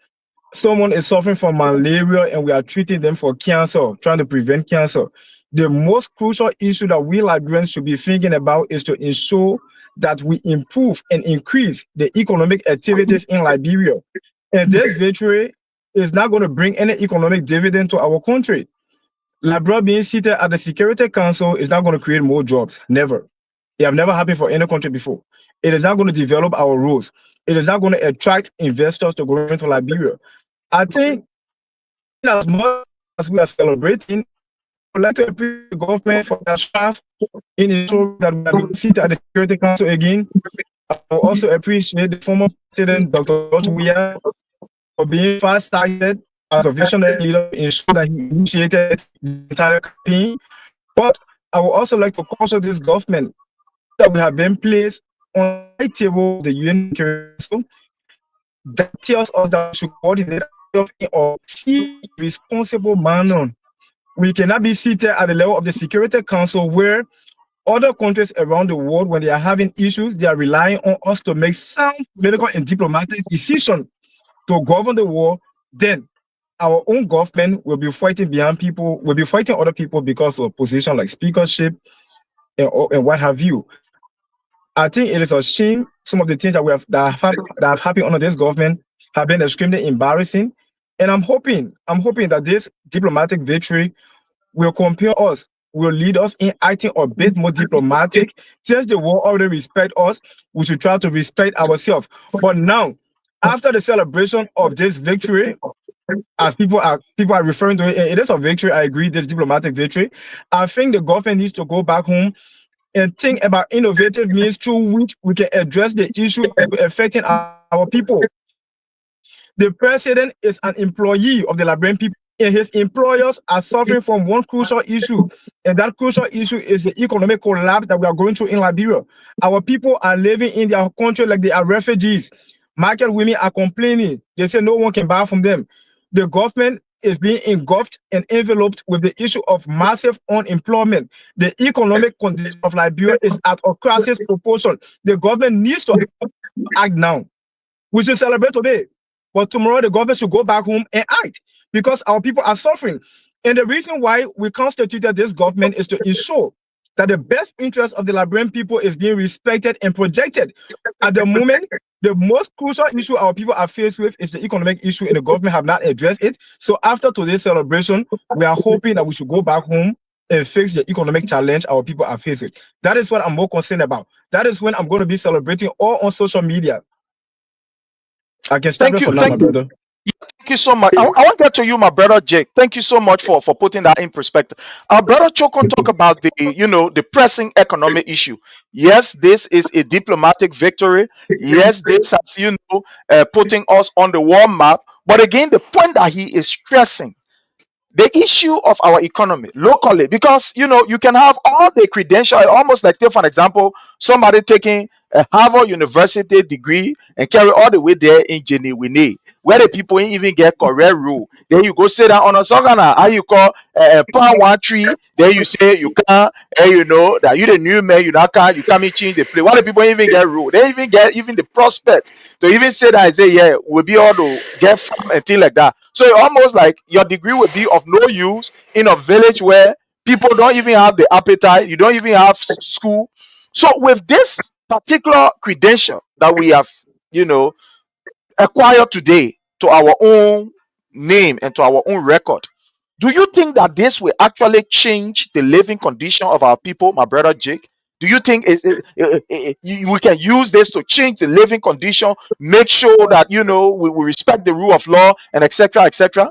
someone is suffering from malaria and we are treating them for cancer, trying to prevent cancer. The most crucial issue that we Liberians should be thinking about is to ensure that we improve and increase the economic activities in Liberia. And this victory is not going to bring any economic dividend to our country. Liberia being seated at the Security Council is not going to create more jobs. Never. It have never happened for any country before. It is not going to develop our roads. It is not going to attract investors to go into Liberia. I think as much as we are celebrating, I would like to appreciate the government for their staff in ensuring that we are seated at the Security Council again. I will also appreciate the former President, Dr. WEAH, for being fast-sighted as a visionary leader to ensure that he initiated the entire campaign. But I would also like to caution this government that we have been placed on the table of the UN Security Council that tells us that we should coordinate in a responsible manner. We cannot be seated at the level of the Security Council where other countries around the world, when they are having issues, they are relying on us to make sound political and diplomatic decisions to govern the war. Then our own government will be fighting behind people, will be fighting other people because of position like speakership and what have you. I think it is a shame some of the things that have happened under this government have been extremely embarrassing. And I'm hoping that this diplomatic victory will compel us, will lead us in acting a bit more diplomatic. Since the world already respect us, we should try to respect ourselves. But now, after the celebration of this victory, as people are referring to it, it is a victory. I agree, this diplomatic victory. I think the government needs to go back home and think about innovative means through which we can address the issue affecting our people. The president is an employee of the Liberian people, and his employers are suffering from one crucial issue, and that crucial issue is the economic collapse that we are going through in Liberia. Our people are living in their country like they are refugees. Market women are complaining. They say no one can buy from them. The government is being engulfed and enveloped with the issue of massive unemployment. The economic condition of Liberia is at a crisis proportion. The government needs to act now. We should celebrate today, but tomorrow the government should go back home and act because our people are suffering. And the reason why we constituted this government is to ensure that the best interest of the Liberian people is being respected and projected. At the moment, the most crucial issue our people are faced with is the economic issue, and the government have not addressed it. So after today's celebration, we are hoping that we should go back home and fix the economic challenge our people are faced with. That is what I'm more concerned about. That is when I'm going to be celebrating all on social media. I can start for now, my brother. Thank you so much. I want to get to you, my brother Jake. Thank you so much for putting that in perspective. Our brother Choko talk about the pressing economic issue. Yes, this is a diplomatic victory. Yes, this has putting us on the war map. But again, the point that he is stressing, the issue of our economy locally, because you can have all the credential, almost like, take for an example, somebody taking a Harvard University degree and carry all the way there in Genuine, where the people ain't even get correct rule. Then you go sit down on a songana, how you call pound 1 tree, then you say you can't, and that you the new man, you not can't, you come and change the play. Why the people ain't even get rule? They even get even the prospect to even say that and say, yeah, we'll be able to get farm and things like that. So it almost like your degree will be of no use in a village where people don't even have the appetite, you don't even have school. So with this particular credential that we have, acquired today to our own name and to our own record, do you think that this will actually change the living condition of our people, my brother Jake? Do you think we can use this to change the living condition, make sure that we respect the rule of law and etc. etc.?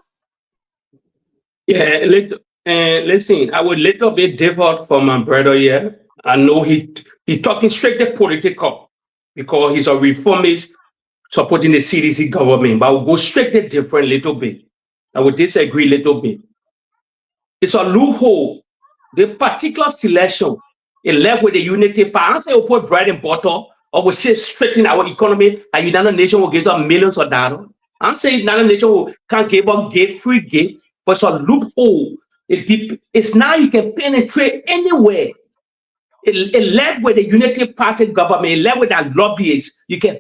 Yeah, listen, I would little bit differ from my brother here. I know he talking strictly political because he's a reformist supporting the CDC government, but I will go strictly different little bit. I would disagree a little bit. It's a loophole. The particular selection, it left with the unity part. I say we put bread and butter, or we say straighten our economy, and United Nations will give us millions of dollars. I'm saying United Nations can't give up free gift, but it's a loophole. It's now you can penetrate anywhere. It left with the Unity Party government, it left with that lobbyists. You can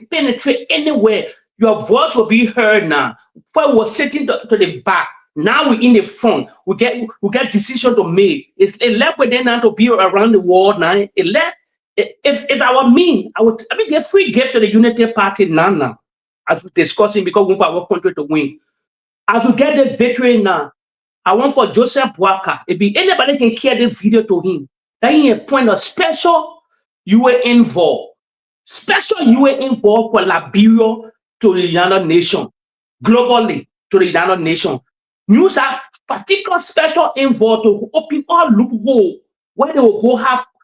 penetrate anywhere. Your voice will be heard now. Before we're sitting to the back, now we're in the front. We get decisions to make. It left with them now to be around the world now. It left. If I were me, I would get free gift to the Unity Party now. As we're discussing, because we want our country to win. As we get the victory now, I want for Joseph Boaka, if anybody can carry the video to him, that he appoint a special UN envoy for Liberia to the United Nations, globally to the United Nations. use a particular special envoy to open all loophole where they will go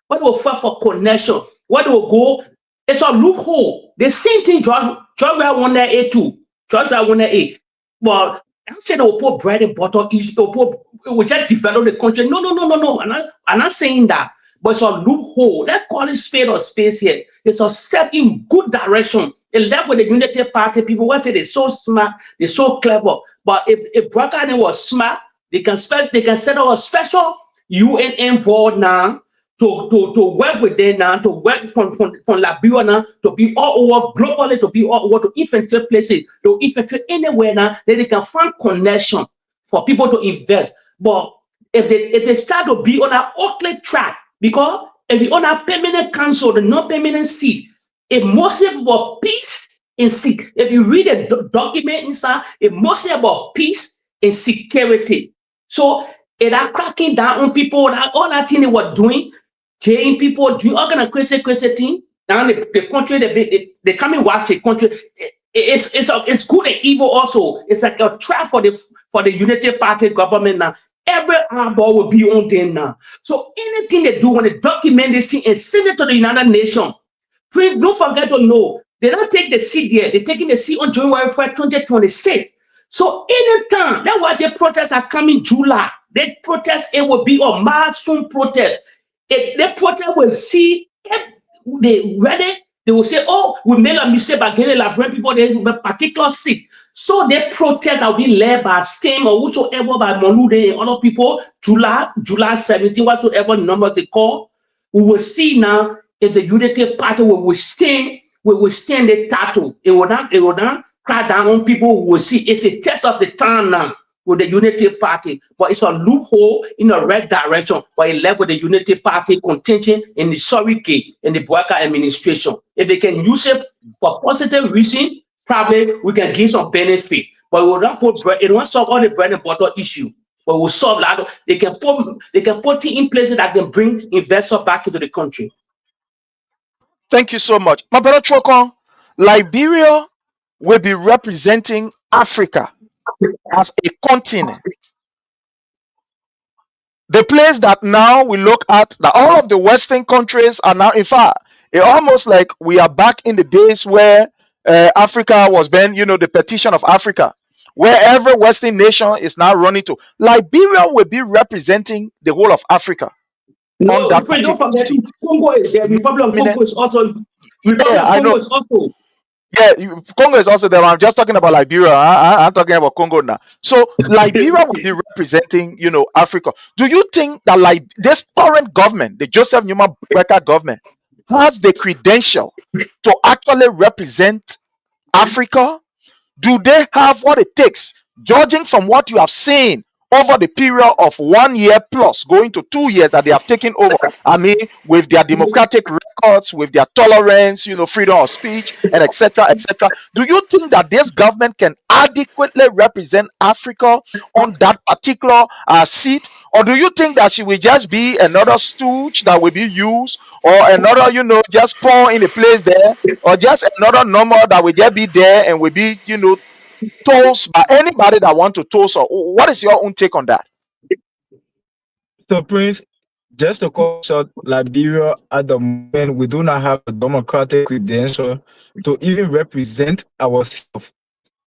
where they will fight for connection, where they will go. It's a loophole. The same thing George won there A too. George won there A. But I said they will put bread and butter. We just develop the country. No. I'm not saying that. But it's a loophole. Let's call it spade or space here. It's a step in good direction. It left with the Unity Party people. What say they're so smart, they're so clever. But if Brockard was smart, they can set up a special UN envoy now to work with them now, to work from Liberia now, to be all over globally, to be all over to infiltrate places, to infiltrate anywhere now, that they can find connection for people to invest. But if they start to be on an ugly track, because if you on a permanent council, the non-permanent seat, it mostly about peace and security. If you read a document inside, it mostly about peace and security. So it are cracking down on people, all that thing they were doing, jailing people, doing all kind of crazy thing. Now the country, they come and watch the country. It's good and evil also. It's like a trap for the Unity Party government now. Every eyeball will be on them now. So anything they do when they document this thing and send it to the United Nations, please don't forget to know, they don't take the seat there. They're taking the seat on January 1st, 2026. So anytime, that's why the protests are coming July. They protest, it will be a milestone protest. If the protest will see, if they ready, they will say, oh, we made a mistake by getting Liberian people in a particular seat. So they protest will be led by Stem or whosoever, by Molude and other people, July 17, whatsoever numbers they call. We will see now if the Unity Party will withstand the title. It will not crack down on people who will see. It's a test of the time now with the Unity Party, but it's a loophole in the right direction. But it left with the Unity Party contention in the Surrey in the Boaka administration. If they can use it for positive reason, probably we can give some benefit. But we will not put bread. It won't solve all the bread and butter issue. But we'll solve a lot of, they can put it in places that can bring investors back into the country. Thank you so much. My brother Chokon, Liberia will be representing Africa as a continent. The place that now we look at, that all of the Western countries are now, in fact, it's almost like we are back in the days where Africa was then, the petition of Africa, where every Western nation is now running to. Liberia will be representing the whole of Africa. No, don't forget, Congo is there. Republic of Congo is also. Congo is also there. I'm just talking about Liberia. I'm talking about Congo now. So Liberia will be representing, Africa. Do you think that this current government, the Joseph Newman Brecker government, has the credential to actually represent Africa? Do they have what it takes, judging from what you have seen over the period of 1 year plus going to 2 years that they have taken over? I mean, with their democratic records, with their tolerance, freedom of speech, and etc. Do you think that this government can adequately represent Africa on that particular seat? Or do you think that she will just be another stooge that will be used, or another, just pour in a place there, or just another number that will just be there and will be, toast by anybody that want to toast? Or what is your own take on that? So, Prince, just to call short, Liberia at the moment, we do not have a democratic credential to even represent ourselves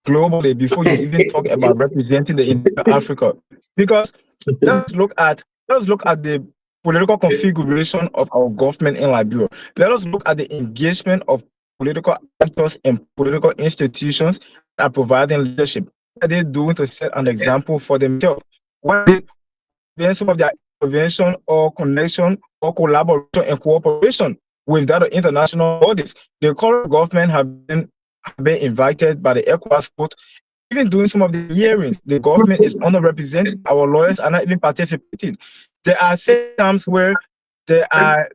globally before you even talk about representing the entire Africa. Because let's look at the political configuration of our government in Liberia. Let us look at the engagement of political actors and political institutions that are providing leadership. What are they doing to set an example for themselves? What are they, some of their intervention or connection or collaboration and cooperation with that of international bodies? The current government have been invited by the ECOWAS court, even doing some of the hearings. The government is underrepresented. Our lawyers are not even participating. There are times where there are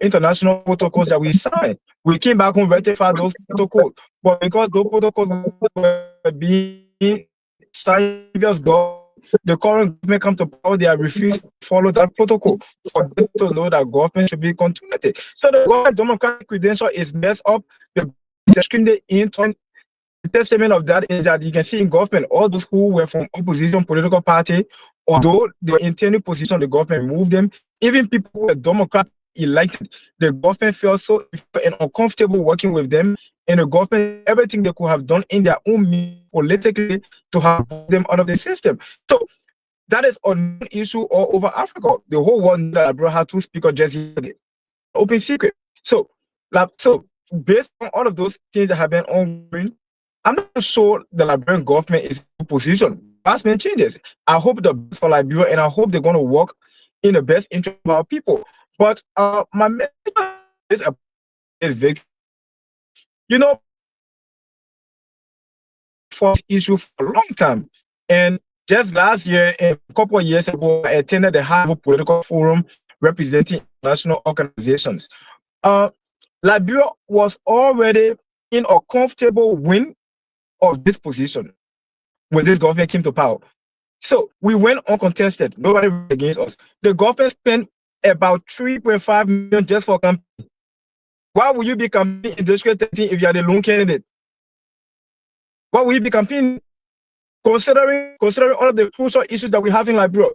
international protocols that we signed. We came back and ratified those protocols, but because those protocols were being signed, the current government come to power, they have refused to follow that protocol for them to know that government should be continued. So the government democratic credential is messed up. The extremely internal the testament of that is that you can see in government, all those who were from opposition political party, although they were in any position, the government removed them. Even people who were Democrat elected, the government felt so and uncomfortable working with them, and the government everything they could have done in their own means politically to have them out of the system. So that is an issue all over Africa. The whole world knew that Liberia had two speakers just yesterday. Open secret. So based on all of those things that have been ongoing, I'm not sure the Liberian government is in position. That's been changes. I hope the best for Liberia, and I hope they're going to work in the best interest of our people. But my message is victory. You know, for issue for a long time, and just last year and a couple of years ago, I attended the Harvard Political Forum representing international organizations. Liberia was already in a comfortable win of this position when this government came to power. So we went uncontested. Nobody ran against us. The government spent about 3.5 million just for campaign. Why would you be campaigning in District 13 if you are the lone candidate? Why would you be campaigning considering all of the crucial issues that we have in Liberia?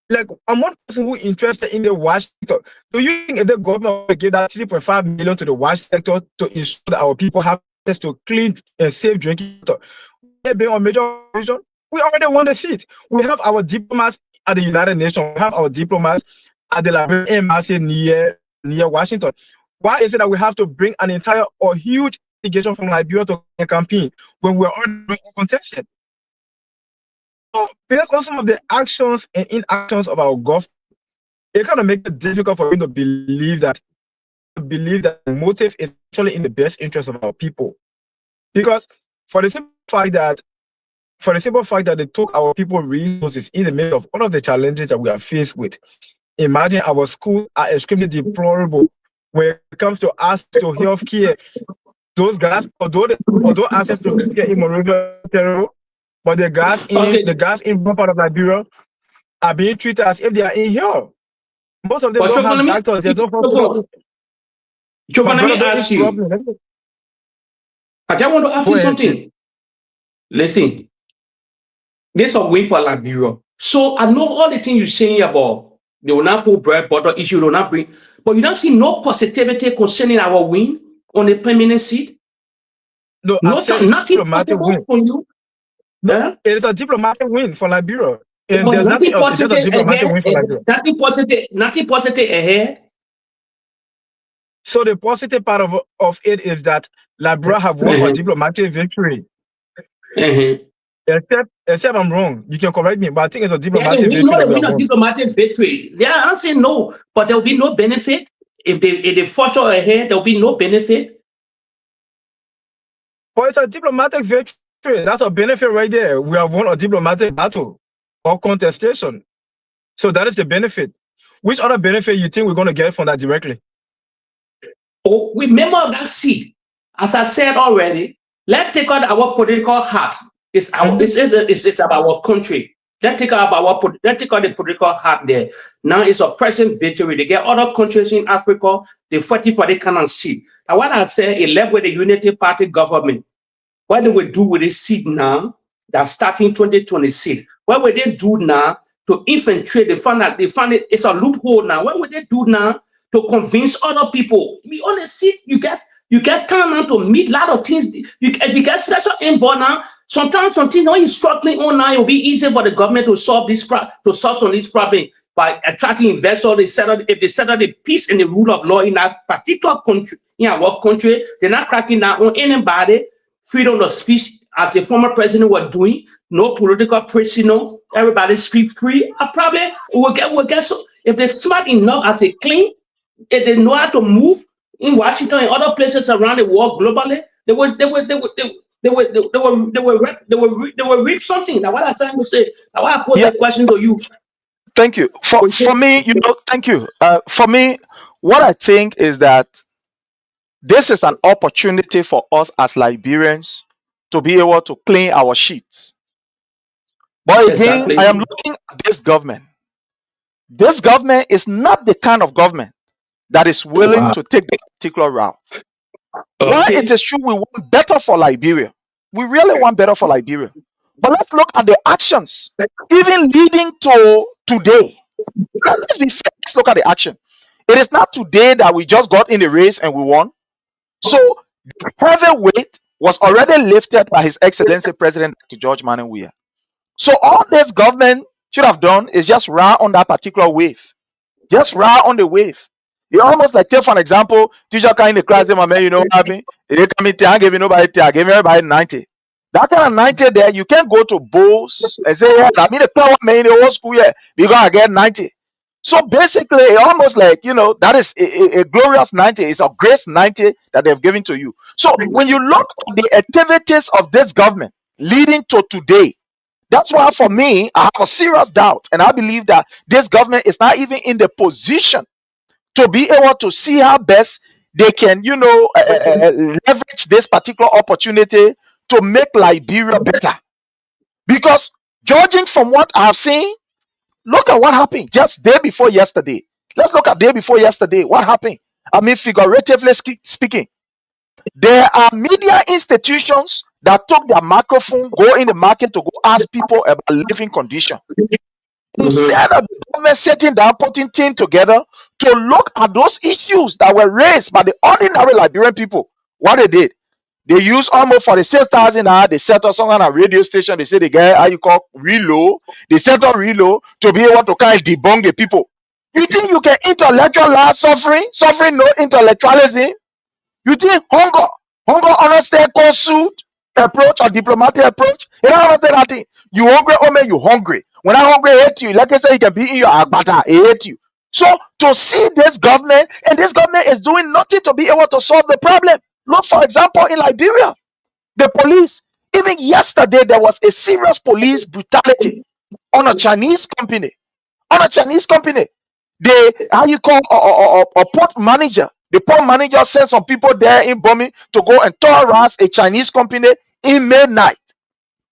Like, I'm one person who is interested in the WEAH sector. Do you think if the government will give that 3.5 million to the WEAH sector to ensure that our people have access to clean and safe drinking water? Being a major region, we already won the seat. We have our diplomats at the United Nations. We have our diplomats at the Liberian embassy near Washington. Why is it that we have to bring an entire or huge delegation from Liberia to campaign when we're already uncontested? So based on some of the actions and inactions of our government, it kind of makes it difficult for me to believe that the motive is actually in the best interest of our people. Because for the simple fact that they took our people resources in the middle of all of the challenges that we are faced with. Imagine our schools are extremely deplorable when it comes to access to health care. Those guys, although access to health care is terrible, but the guys in one part of Liberia are being treated as if they are in here. Most of them don't have doctors. There's no hospital. Let me ask you. I just want to ask you something. Listen, this is a win for Liberia. So I know all the things you're saying about they will not put bread, butter issue, they will not bring, but you don't see no positivity concerning our win on the permanent seat. No, nothing possible for you. No, it is a diplomatic win for Liberia. And there's nothing else. It's just a diplomatic win for Liberia. Nothing positive ahead. So the positive part of it is that Liberia have won a diplomatic victory. Except I'm wrong. You can correct me, but I think it's a diplomatic victory. A diplomatic victory. Yeah, I'm saying no, but there will be no benefit. If they force ahead, there will be no benefit. But it's a diplomatic victory. That's a benefit right there. We have won a diplomatic battle or contestation. So that is the benefit. Which other benefit you think we're going to get from that directly? Oh, remember that seat. As I said already, let's take out our political hat. It's about our country. Let's take out the political hat there. Now it's a present victory. They get other countries in Africa, they fighting for the kind of seat. And what I say, it left with the Unity Party government. What they will do with this seat now, that's starting 2026? What will they do now to infiltrate? They find it, it's a loophole now. What will they do now to convince other people? Be on the seat, you get time now to meet a lot of things. You get special envoy now. Sometimes some things when you're struggling on now, it'll be easy for the government to solve some of this problem by attracting investors. If they set up the peace and the rule of law in that particular country, in our country, they're not cracking down on anybody. Freedom of speech, as the former president was doing, no political prisoner, everybody speak free. I probably will get so if they're smart enough as they clean, if they know how to move in Washington and other places around the world globally, they will reap something. Now what I'm trying to say, now why I pose that question to you. Thank you. For me, thank you. For me, what I think is that this is an opportunity for us as Liberians to be able to clean our sheets. But again, I am looking at this government. This government is not the kind of government that is willing to take the particular route. While it is true we want better for Liberia, We really want better for Liberia. But let's look at the actions, even leading to today. Let's be fair. Let's look at the action. It is not today that we just got in the race and we won. So the heavy weight was already lifted by His Excellency President George Manneh Weah. So all this government should have done is just ride on that particular wave. Just ride on the wave. You almost like, take for an example, teacher kind in the class, my man, you know what I mean? They come in, I give you nobody, I give everybody 90. That kind of 90 there, you can't go to Bose and say, yeah, I mean, the power man in the whole school year, you're going to get 90. So basically, it almost like, that is a glorious 90. It's a grace 90 that they've given to you. So when you look at the activities of this government leading to today, that's why for me, I have a serious doubt. And I believe that this government is not even in the position to be able to see how best they can, leverage this particular opportunity to make Liberia better. Because judging from what I have seen, look at what happened just day before yesterday. Let's look at day before yesterday. What happened? I mean, figuratively speaking, there are media institutions that took their microphone, go in the market to go ask people about living condition. Instead of the government sitting down, putting things together to look at those issues that were raised by the ordinary Liberian people, what they did, they used almost for the 6,000 hours, they set up some kind of radio station. They say the guy, how you call reload, they set up reload to be able to kind of debunk the people. You think you can intellectualize suffering no intellectualism? You think hunger understand suit approach or diplomatic approach? You don't understand that thing. You hungry, oh man, you hungry. When I hungry hate you, like I say, you can be in your agbata, he hate you. So to see this government, and this government is doing nothing to be able to solve the problem. Look, for example, in Liberia, the police, even yesterday, there was a serious police brutality on a Chinese company. On a Chinese company. The how you call a port manager. The port manager sent some people there in bombing to go and terrorize a Chinese company in midnight.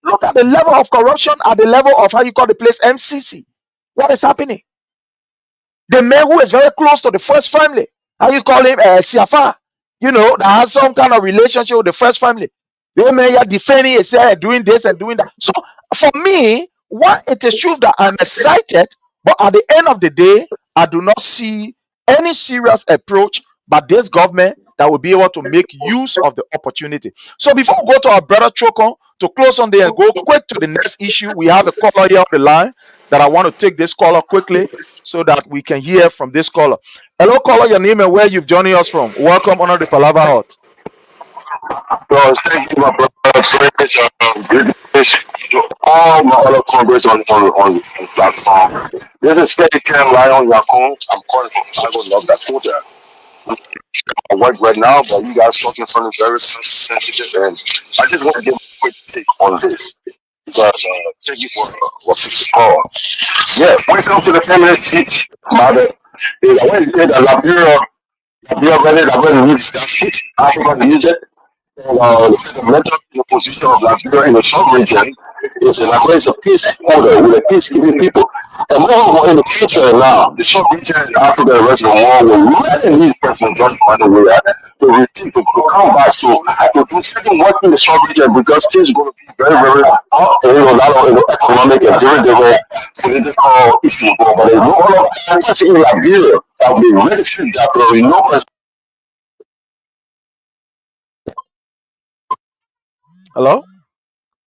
Look at the level of corruption at the level of how you call the place MCC. What is happening? The man who is very close to the first family, how you call him Siafa, that has some kind of relationship with the first family. The man are defending himself, doing this and doing that. So for me, it is true that I'm excited, but at the end of the day, I do not see any serious approach by this government that will be able to make use of the opportunity. So before we go to our brother Chokon to close on there and go quick to the next issue, we have a caller here on the line that I want to take this caller quickly so that we can hear from this caller. Hello, caller, your name and where you've joining us from. Welcome on the Palava Hut. Well, thank you, my brother. Greetings to all my other congress on the platform. This is Steady Ken Lion Yakun. I'm calling from Chicago, North Dakota. I work right now, but you guys talking something very sensitive, and I just want to give a quick take on this. Because thank you for the call. Yeah, when it comes to the feminist speech, mother, I want to say that Liberia already needs that shit. Africa needs it. The mental position of Liberia in the sub region is a peace order with a peacekeeping people. And moreover, in the future now, the sub region in Africa and the rest of the world will really need President George Manneh Weah to rethink, to come back to do certain work in the sub region, because things are going to be very, very hot, not only economic and different political issues, but they know all of that in Liberia that will be really strict, that there will be no president. Hello?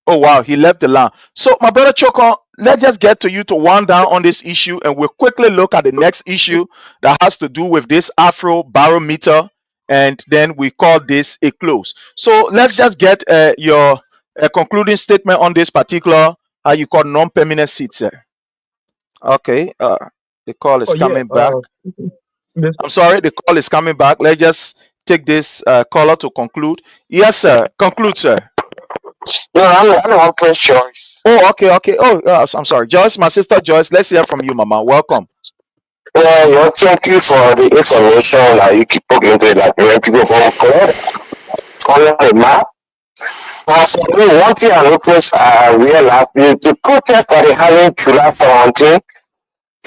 Oh, wow, he left the line. So, my brother Choko, let's just get to you to wind down on this issue, and we'll quickly look at the next issue that has to do with this Afro barometer, and then we call this a close. So, let's just get your concluding statement on this particular, how you call non-permanent seat, sir. Okay, the call is coming back. I'm sorry, the call is coming back. Let's just take this caller to conclude. Yes, sir. Conclude, sir. No, I don't want to Joyce. Oh, okay. Oh, I'm sorry. Joyce, my sister Joyce, let's hear from you, Mama. Welcome. Well, thank you for the information that you keep putting to that when people go on the map. For me, one thing I noticed, I realized the protest that they having July 17,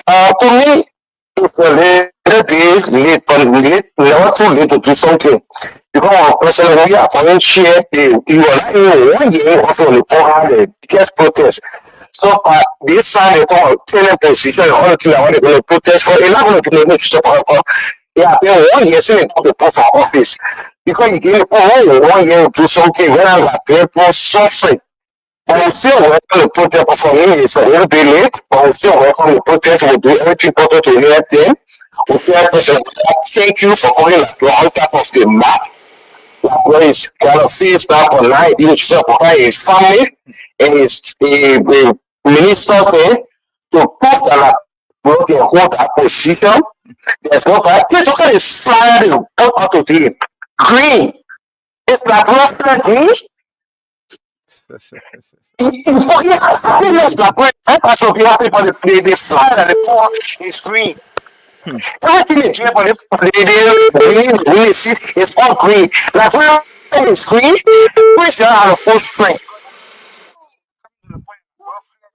to me, it's a days late, but never too late to do something. Because our personal we are foreign share, you are not 1 year also the the biggest protest. So this sign they call tenant position and all the things I want to protest for. They're not going to make support. Yeah, 1 year saying the post for office. Because you get 1 year to do something when I got people suffering. I will still welcome the protest, but for me it's a little bit late, but we still welcome the protest. We'll do everything possible to help them. We'll tell person, thank you for coming like on top of the map. Like where is kind of faced up online, he was support his family and his minister there to put that broken hold that position. There's no bad. Let's look at this flyer they put out today. Green. It's like rough green. Yes, like I should be happy for the flyer that they put is green. Everything they drip on they see it's all green. Like when it's green, we still have a full strength.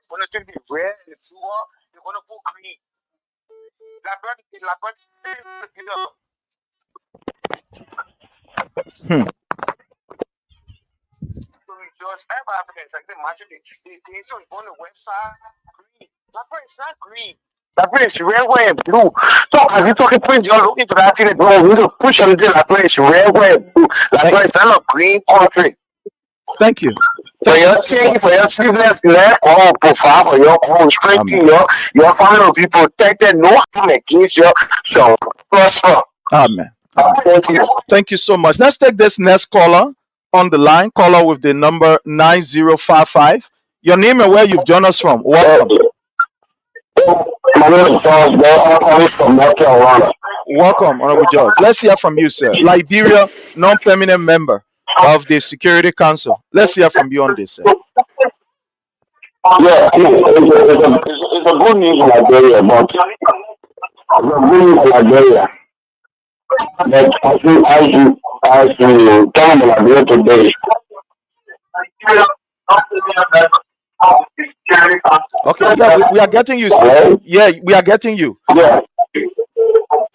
Gonna take the red and the blue one, they're gonna put green. So we just everybody like imagine the things on the website green. That part is not green. That place is red, white, and blue. So as you talking Prince, you're looking to that thing, bro. We need to push them to that place, red, white, and blue. That place is not a green country. Thank you. For your thank you for your sleepless night, profile for your own strength, your family will be protected, no harm against you shall prosper. Amen. Thank you. Thank you so much. Let's take this next caller on the line. Caller with the number 9055. Your name and where you've joined us from. Welcome. My name is Charles Bell. I'm calling from North Carolina. Welcome, Honorable George. Let's hear from you, sir. Liberia, non-permanent member of the Security Council. Let's hear from you on this, sir. Yeah, it's a good news in Liberia, but it's a good news in Liberia. But as you tell me Liberia today, okay, yeah, we are getting you. Sir. Yeah, we are getting you. Yeah.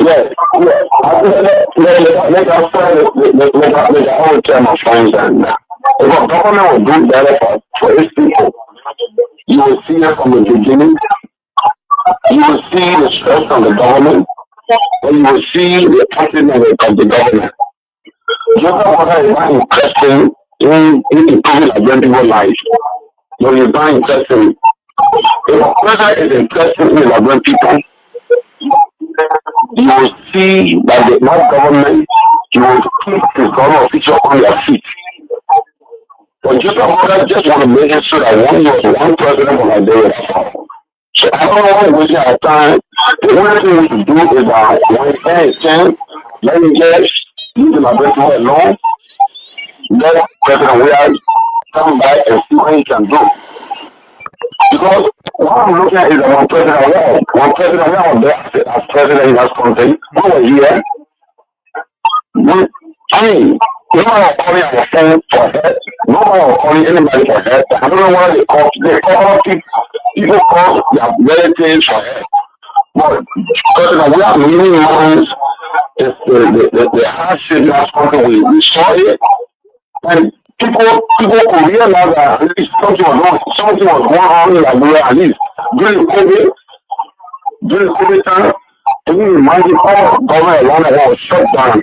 Yeah. Let us try the whole term of friends and if the government will do better for its people, you will see it from the beginning. You will see the stress on the government, and you will see the acting of the government. Just what is not interesting in improving Liberian people's lives. But it's not interesting. If a president is interested in Liberian people, you will see that the not government, you will keep the government official on their feet. But just want to make it sure that one was one president of Liberia. So I don't know why we're wasting our time. The only thing we should do is when it's 10, let me get leave the Liberia alone. Let President WEAH come back and see what he can do. Because what I'm looking at is that one president WEAH was there as president in that country. What was here? I mean, nobody was calling our phone for help. Nobody was calling anybody for help. I don't know why they call people call their relatives for help. But President WEAH minimized the hardship in that country. We saw it. And people could realize that at least something was going on in Liberia at least during COVID time. Can you imagine all government around the world shut down?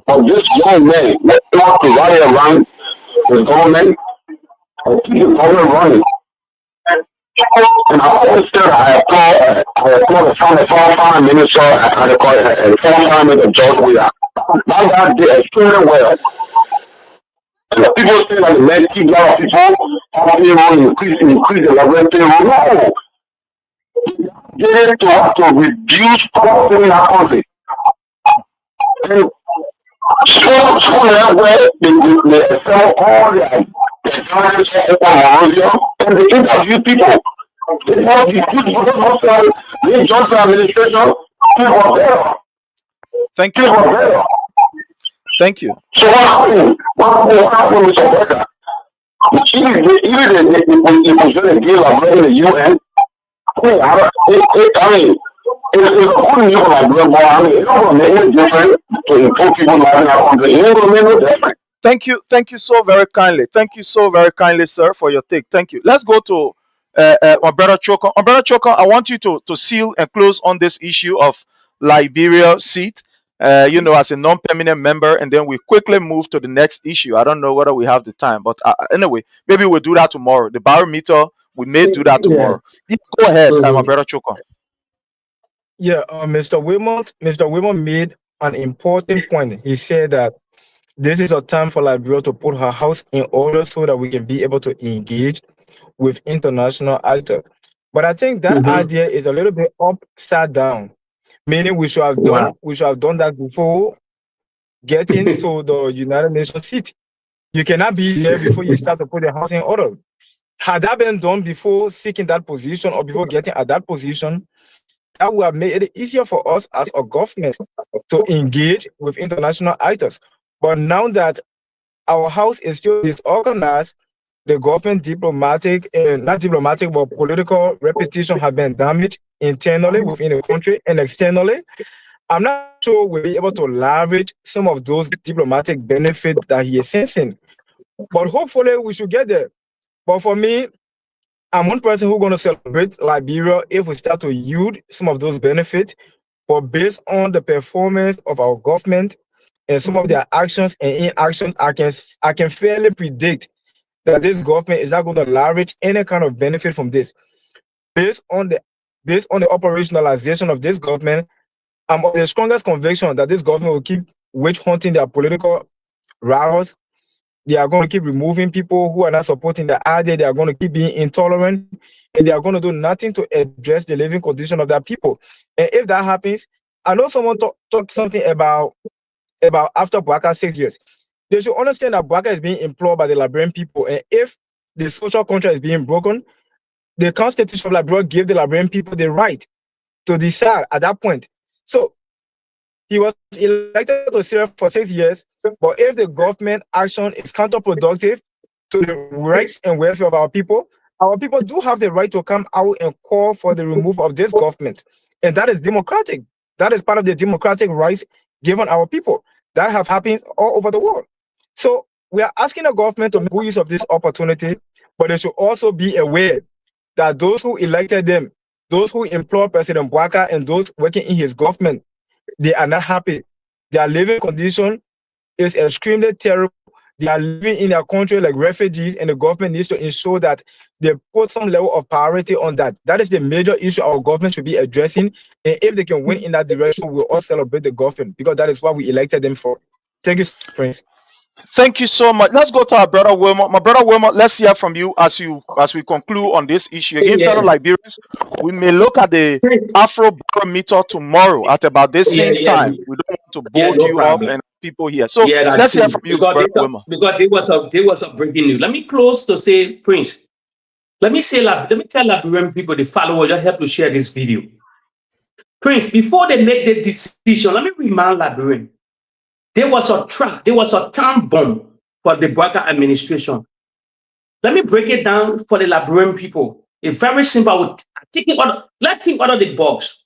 But this young man want to rally around the government and keep the government running. And I always said I applaud the former minister and the former minister George WEAH. That guy did extremely well. And the people say that the men keep a lot of people, increase the level of payroll. No. They need to have to reduce poverty in our country. And so that way, they sell all their clients and they interview people. They want to use people, they jump the administration, people there. Thank you. People there. Thank you. So what happened with America? Even if it was going to give a in the UN, I mean, It's only for Liberia, but I mean, it's not going to make any difference to import people living out on the. It ain't going to make no difference. Thank you so very kindly. Thank you so very kindly, sir, for your take. Thank you. Let's go to my brother Chokan. My brother Chokan, I want you to seal and close on this issue of Liberia seat. As a non-permanent member, and then we quickly move to the next issue. I don't know whether we have the time, but anyway, maybe we'll do that tomorrow. The barometer, we may do that tomorrow. Yeah, go ahead, my brother Chokan. Yeah, Mr. Wilmot made an important point. He said that this is a time for Liberia to put her house in order so that we can be able to engage with international actors. But I think that idea is a little bit upside down, meaning we should have done that before getting to the United Nations seat. You cannot be there before you start to put the house in order. Had that been done before seeking that position or before getting at that position, that would have made it easier for us as a government to engage with international actors. But now that our house is still disorganized, the government not diplomatic, but political reputation has been damaged internally within the country and externally. I'm not sure we'll be able to leverage some of those diplomatic benefits that he is sensing. But hopefully we should get there. But for me, I'm one person who's going to celebrate Liberia if we start to yield some of those benefits. But based on the performance of our government and some of their actions and inactions, I can fairly predict that this government is not going to leverage any kind of benefit from this. Based on the operationalization of this government, I'm of the strongest conviction that this government will keep witch hunting their political rivals. They are going to keep removing people who are not supporting the idea. They are going to keep being intolerant, and they are going to do nothing to address the living condition of their people. And if that happens, I know someone talked something about after WEAH 6 years. They should understand that WEAH is being implored by the Liberian people, and if the social contract is being broken, the Constitution of Liberia gave the Liberian people the right to decide at that point. So he was elected to serve for 6 years, but if the government action is counterproductive to the rights and welfare of our people do have the right to come out and call for the removal of this government. And that is democratic. That is part of the democratic rights given our people that have happened all over the world. So we are asking the government to make use of this opportunity, but they should also be aware that those who elected them, those who employ President WEAH and those working in his government, they are not happy. Their living condition is extremely terrible. They are living in their country like refugees, and the government needs to ensure that they put some level of priority on that. That is the major issue our government should be addressing. And if they can win in that direction, we'll all celebrate the government because that is what we elected them for. Thank you, Prince. Thank you so much. Let's go to our brother Wilmot. My brother Wilmot, let's hear from you as we conclude on this issue. Again, fellow Liberians, we may look at the Afro barometer tomorrow at about this same time. We don't want to board you up and people here. So let's hear from you, brother Wilmot. Because there was a breaking news. Let me close to say, Prince. Let me tell Liberian people, the followers, just help to share this video. Prince, before they make the decision, let me remind Liberian. There was a trap, there was a time bomb for the WEAH administration. Let me break it down for the Liberian people. It's very simple. Let's think out of the box.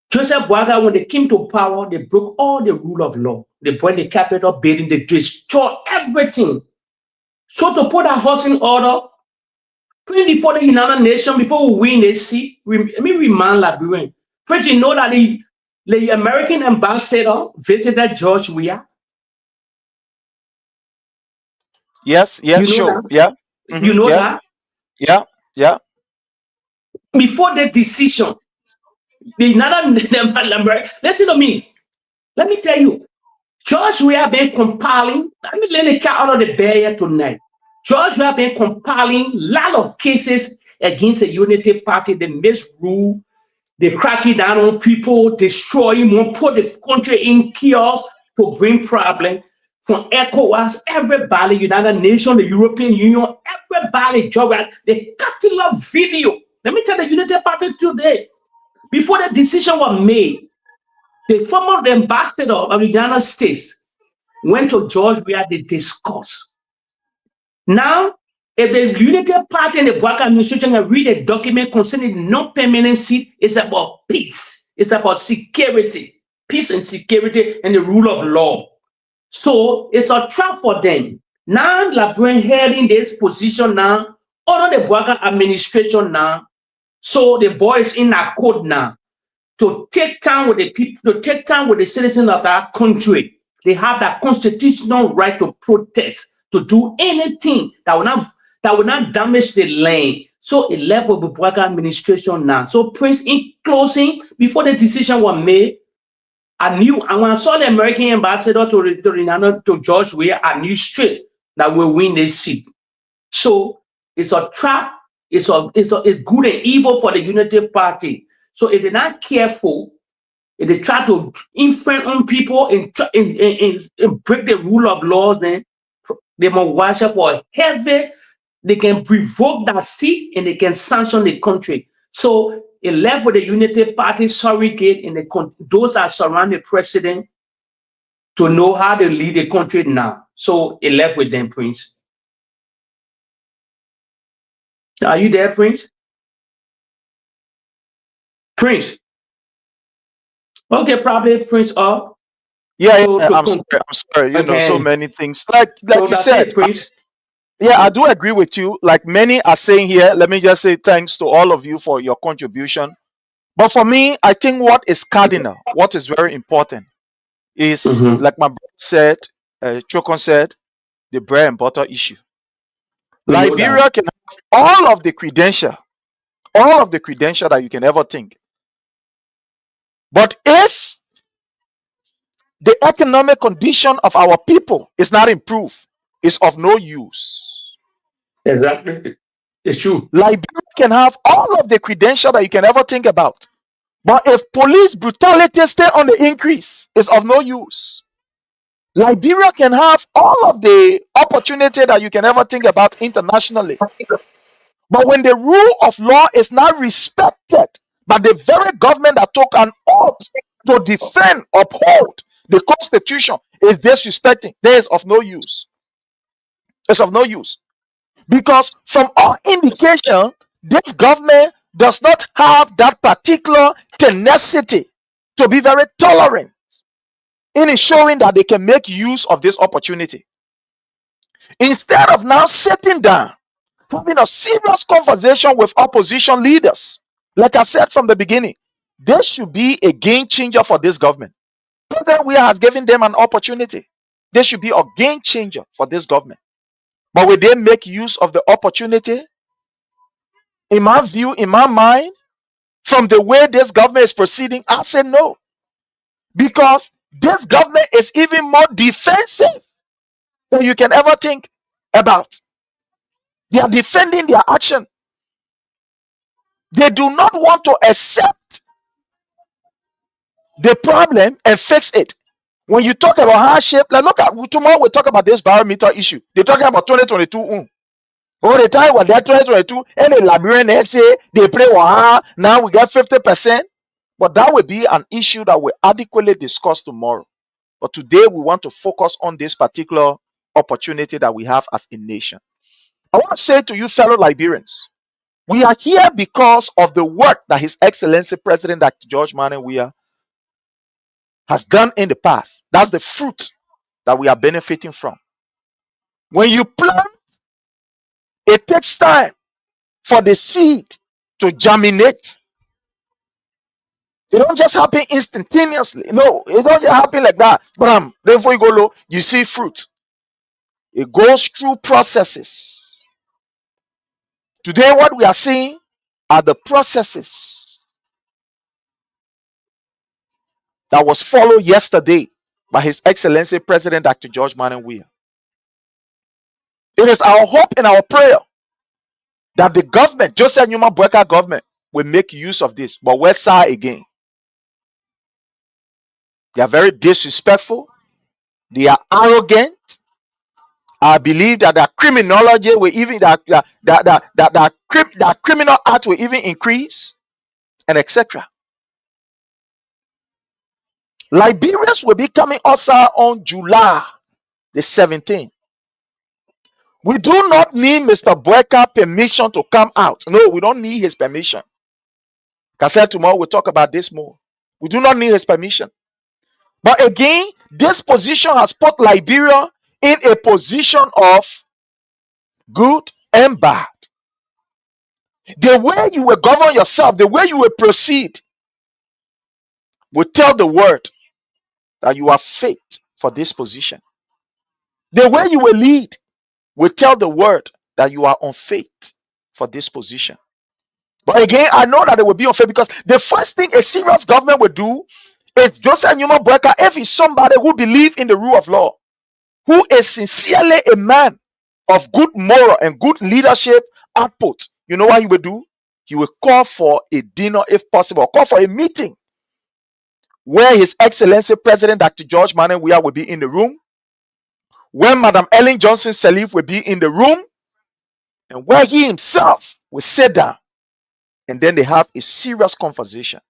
Joseph WEAH, when they came to power, they broke all the rule of law. They burned the Capitol building, they destroyed everything. So to put our house in order, before the United Nations, before we win the seat, let me remind Liberian. Prince, you know that the American ambassador visited George WEAH. Yes, sure. That? Yeah. Mm-hmm. You know that? Yeah. Before the decision, the United listen to me. Let me tell you, George WEAH been compiling. Let me let the cat out of the bag tonight. George WEAH been compiling a lot of cases against the Unity Party, the misrule. They crack it down on people, destroy him, put the country in chaos to bring problems from ECOWAS, everybody, United Nations, the European Union, everybody, they cut a video. Let me tell the Unity Party today, before the decision was made, the former ambassador of the United States went to George WEAH, they discussed. Now, If the United Party and the Black administration can read a document concerning non-permanent seat, it's about peace. It's about security, peace and security and the rule of law. So it's a trap for them. Now, Labrin heading this position now, under the Black administration now. So the boy is in a code now to take time with the people, to take time with the citizens of that country. They have that constitutional right to protest, to do anything that will not damage the land. So it left with the Black administration now. So Prince, in closing, before the decision was made, I knew, and when I saw the American ambassador to George WEAH, I knew straight that we'll win this seat. So it's a trap. It's good and evil for the Unity Party. So if they're not careful, if they try to influence on people and break the rule of laws, then they must watch out for heavy. They can revoke that seat and they can sanction the country. So it left with the Unity Party surrogate and those that surround the president to know how to lead the country now. So it left with them, Prince. Are you there, Prince? Prince. Okay, probably Prince up. Yeah, I'm sorry. You know, so many things. Like you said, Prince. I do agree with you. Like many are saying here, let me just say thanks to all of you for your contribution. But for me, I think what is cardinal, what is very important is, like my brother said, Chokon said, the bread and butter issue. Liberia can have all of the credential that you can ever think. But if the economic condition of our people is not improved, it's of no use. Exactly. It's true. Liberia can have all of the credential that you can ever think about. But if police brutality stay on the increase, it's of no use. Liberia can have all of the opportunity that you can ever think about internationally. But when the rule of law is not respected by the very government that took an oath to defend, uphold the Constitution is disrespecting, there is of no use. It's of no use. Because from all indication, this government does not have that particular tenacity to be very tolerant in ensuring that they can make use of this opportunity. Instead of now sitting down, having a serious conversation with opposition leaders, like I said from the beginning, this should be a game changer for this government. President WEAH has given them an opportunity. They should be a game changer for this government. But will they make use of the opportunity? In my view, in my mind, from the way this government is proceeding, I say no. Because this government is even more defensive than you can ever think about. They are defending their action. They do not want to accept the problem and fix it. When you talk about hardship, like look at tomorrow we talk about this barometer issue. They're talking about 2022. All the time when they're 2022, and the Liberian they say they play now we got 50%. But that will be an issue that we adequately discuss tomorrow. But today we want to focus on this particular opportunity that we have as a nation. I want to say to you, fellow Liberians, we are here because of the work that His Excellency President Dr. George Manneh Weah has done in the past. That's the fruit that we are benefiting from. When you plant, it takes time for the seed to germinate. It don't just happen instantaneously. No, it don't just happen like that. Bam, then before you go low, you see fruit. It goes through processes. Today, what we are seeing are the processes that was followed yesterday by His Excellency President Dr. George Manneh Weah. It is our hope and our prayer that the government, Joseph Numa Boyka government, will make use of this. But where's SAR again? They are very disrespectful. They are arrogant. I believe that the criminology will even that criminal act will even increase, and etc. Liberians will be coming also on July the 17th. We do not need Mr. Boyka permission to come out. No, we don't need his permission. Like I said, tomorrow we'll talk about this more. We do not need his permission. But again, this position has put Liberia in a position of good and bad. The way you will govern yourself, the way you will proceed, will tell the world that you are fit for this position. The way you will lead will tell the world that you are unfit for this position. But again, I know that it will be unfair because the first thing a serious government will do is Joseph Newman Boyka, if he's somebody who believes in the rule of law, who is sincerely a man of good moral and good leadership output, you know what he will do? He will call for a dinner if possible, call for a meeting where His Excellency President Dr. George Manneh Weah will be in the room, where Madam Ellen Johnson Sirleaf will be in the room, and where he himself will sit down, and then they have a serious conversation.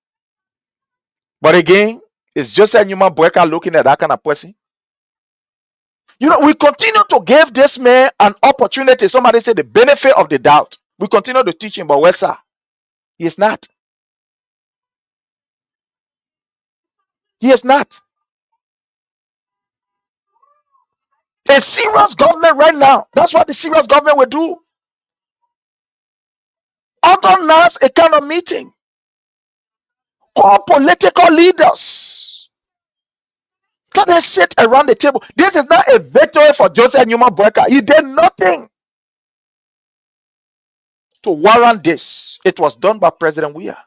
But again, it's Joseph Newman Boyka looking at that kind of person. You know, we continue to give this man an opportunity. Somebody said the benefit of the doubt. We continue to teach him, but where's sir? He is not. He is not. A serious government right now. That's what the serious government will do. Organize a kind of meeting. Call political leaders. Can they sit around the table? This is not a victory for Joseph Newman Boyka. He did nothing to warrant this. It was done by President Weah.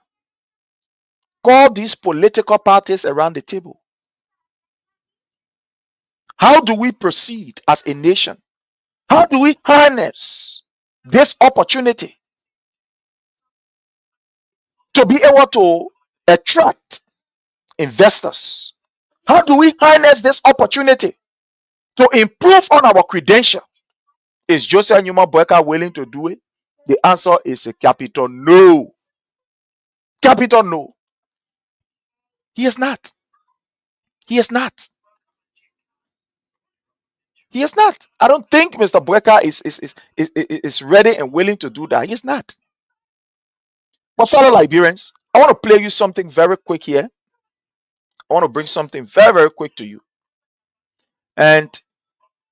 Call these political parties around the table. How do we proceed as a nation? How do we harness this opportunity to be able to attract investors? How do we harness this opportunity to improve on our credential? Is Joseph Newman Boyka willing to do it? The answer is a capital no. Capital no. He is not. He is not. He is not. I don't think Mr. Boyka is ready and willing to do that. He is not. But fellow Liberians, I want to play you something very quick here. I want to bring something very, very quick to you. And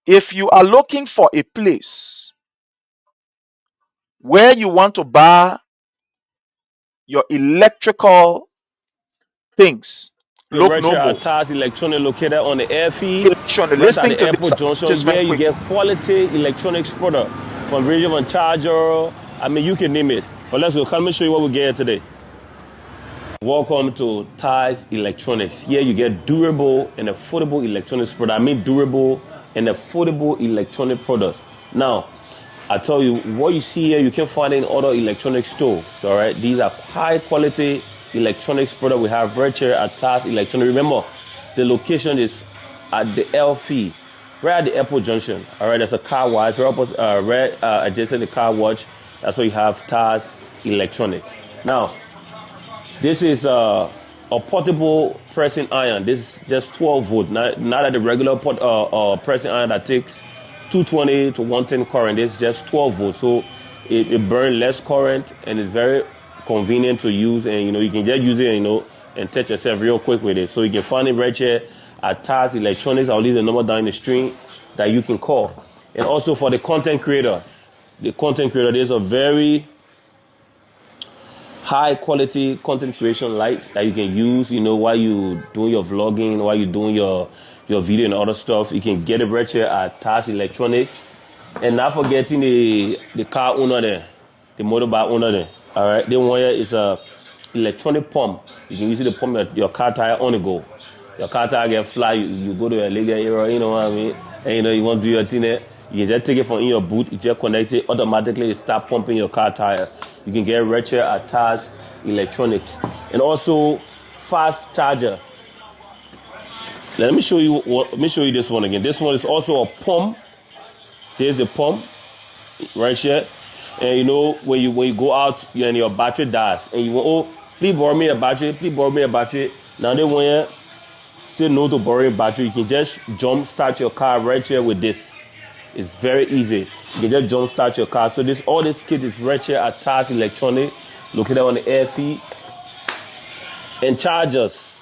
if you are looking for a place where you want to buy your electrical things, look Right no here more. at TAS Electronic located on the airfield, right Listening at the to this, airport junction, just where very you quick. get quality electronics product from radio and charger. I mean, you can name it. But let's go. Let me show you what we get here today. Welcome to TAS Electronics. Here you get durable and affordable electronics product. I mean durable and affordable electronic products. Now, I tell you, what you see here, you can find in other electronic stores. All right, these are high quality electronics product we have right here at TAS Electronics. Remember, the location is at the LF, right at the airport junction. All right, there's a car wash right adjacent the car wash. That's where you have TAS Electronics. Now, this is a portable pressing iron. This is just 12 volt, not at the regular pressing iron that takes 220 to 110 current. It's just 12 volts, so it burns less current and it's very convenient to use. And you can just use it, and touch yourself real quick with it. So you can find it right here at TAS Electronics. I'll leave the number down in the screen that you can call. And also for the content creators, there's a very high quality content creation light that you can use, while you doing your vlogging, while you doing your video and other stuff. You can get it right here at TAS Electronics. And not forgetting the car owner there, the motorbike owner there. All right, the one here is a electronic pump. You can use it to pump your car tire on the go. Your car tire get fly, you go to a legal area, you know what I mean? And you want to do your thing there. You can just take it from in your boot, you just connect it, automatically it start pumping your car tire. You can get it right here at TAS Electronics. And also fast charger. Let me show you this one again. This one is also a pump. There's the pump right here. And when you go out and your battery dies and you want, please borrow me a battery. Now they want you say no to borrowing battery. You can just jump start your car right here with this. It's very easy. You can just jump start your car. So all this kit is right here at TAS Electronic, located on the air feed. And chargers,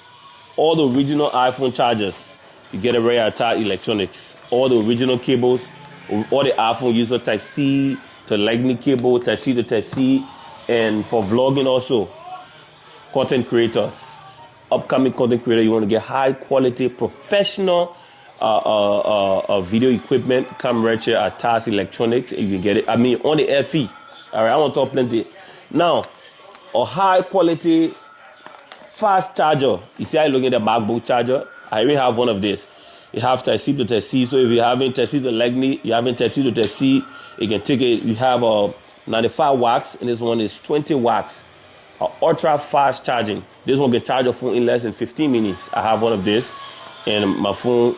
all the original iPhone chargers, you get it right at TAS Electronics. All the original cables, all the iPhone user Type C to Lightning cable, Type C to Type C, and for vlogging also, content creators, upcoming content creator, you want to get high quality professional video equipment, come right here at TAS Electronics. You can get it. I mean, on the air fee. All right, I want to talk plenty. Now, a high quality fast charger. You see, I look at the MacBook charger. I even have one of this. You have Type C to Type C. So if you haven't Type C to Lightning, you haven't Type C to Type C, you can take it. You have a 95 watts, and this one is 20 watts. Ultra fast charging. This one can charge your phone in less than 15 minutes. I have one of this, and my phone,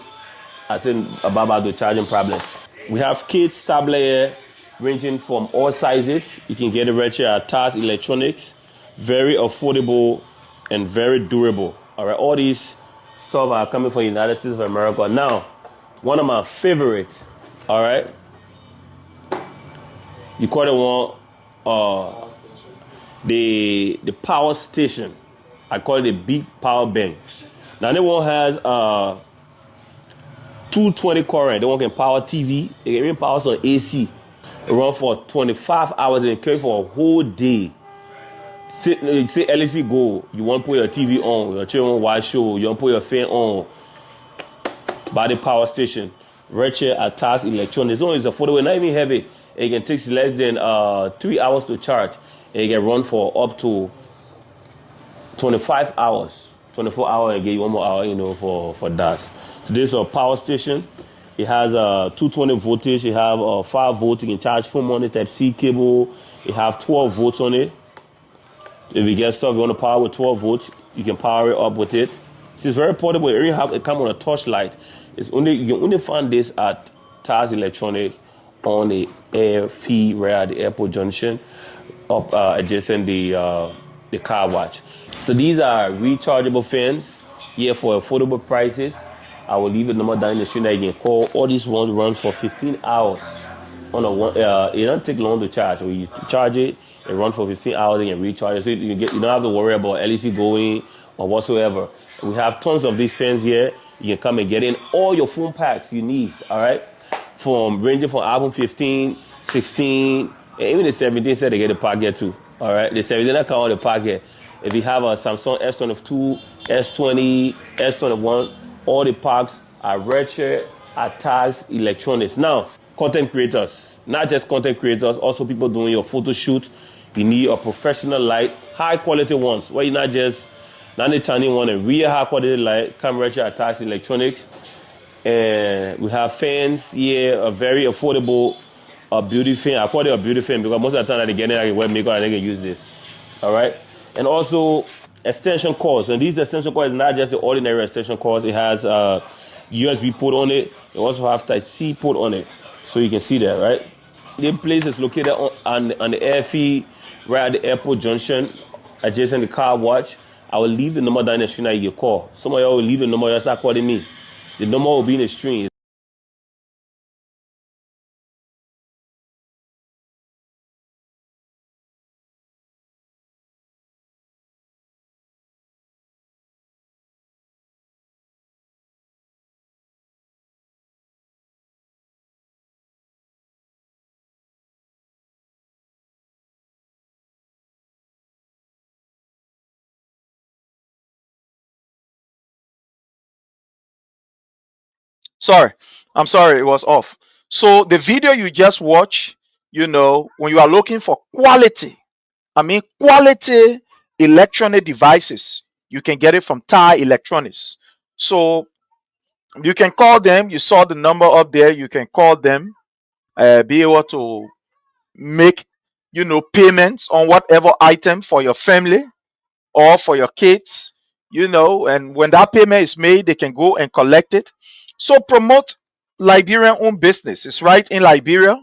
I said about the charging problem. We have kids tablet here, ranging from all sizes. You can get it right here at TAS Electronics. Very affordable and very durable. All right, all these stuff are coming from the United States of America. Now, one of my favorites. All right, you call it one. The power station. I call it a big power bank. Now that one has 220 current. That one can power TV. It can even power some AC. It run for 25 hours and carry for a whole day. Say LC go. You want to put your TV on. Your children want to watch show. You want to put your fan on. By the power station. Right here at TAS Electronics. This one is affordable, not even heavy. It can take less than 3 hours to charge. And it can run for up to 25 hours. 24 hours and get you 1 more hour, for that. So this is a power station. It has 220 voltage. It have 5 volts. You can charge phone on it, Type C cable. It have 12 volts on it. If you get stuff you want to power with 12 volts, you can power it up with it. It's very portable. It comes on a torchlight. You can only find this at TAS Electronic on the air feed right at the airport junction, up adjacent the car watch. So these are rechargeable fans here for affordable prices. I will leave the number down in the screen that you can call. All these ones run for 15 hours. It don't take long to charge. When you charge it, it runs for 15 hours and you recharge it. So you don't have to worry about LEC going or whatsoever. We have tons of these fans here. You can come and get in all your phone packs you need, all right? Ranging from iPhone 15, 16, and even the 17 said they get a pack here too, all right? The 17 that come on the pack here. If you have a Samsung S22, S20, S21, all the packs are right here at TAS Electronics. Now, content creators, not just content creators, also people doing your photo shoot. You need a professional light, high quality ones, where you're not the tiny one, a real high quality light, come right here at TAS Electronics. And we have fans here, a very affordable beauty fan. I call it a beauty fan because most of the time they get in like a web maker and they can use this. All right. And also extension cords. And these extension cords is not just the ordinary extension cords. It has USB port on it. It also has Type C port on it. So you can see that, right? The place is located on the air feed right at the airport junction, adjacent the car watch. I will leave the number down in the screen that you can call. Some of y'all will leave the number, you'll start calling me. The number will be in the screen. Sorry, I'm sorry, it was off. So the video you just watched, when you are looking for quality, quality electronic devices, you can get it from TAS Electronics. So you can call them. You saw the number up there. You can call them, be able to make, payments on whatever item for your family or for your kids, and when that payment is made, they can go and collect it. So promote Liberian owned business. It's right in Liberia.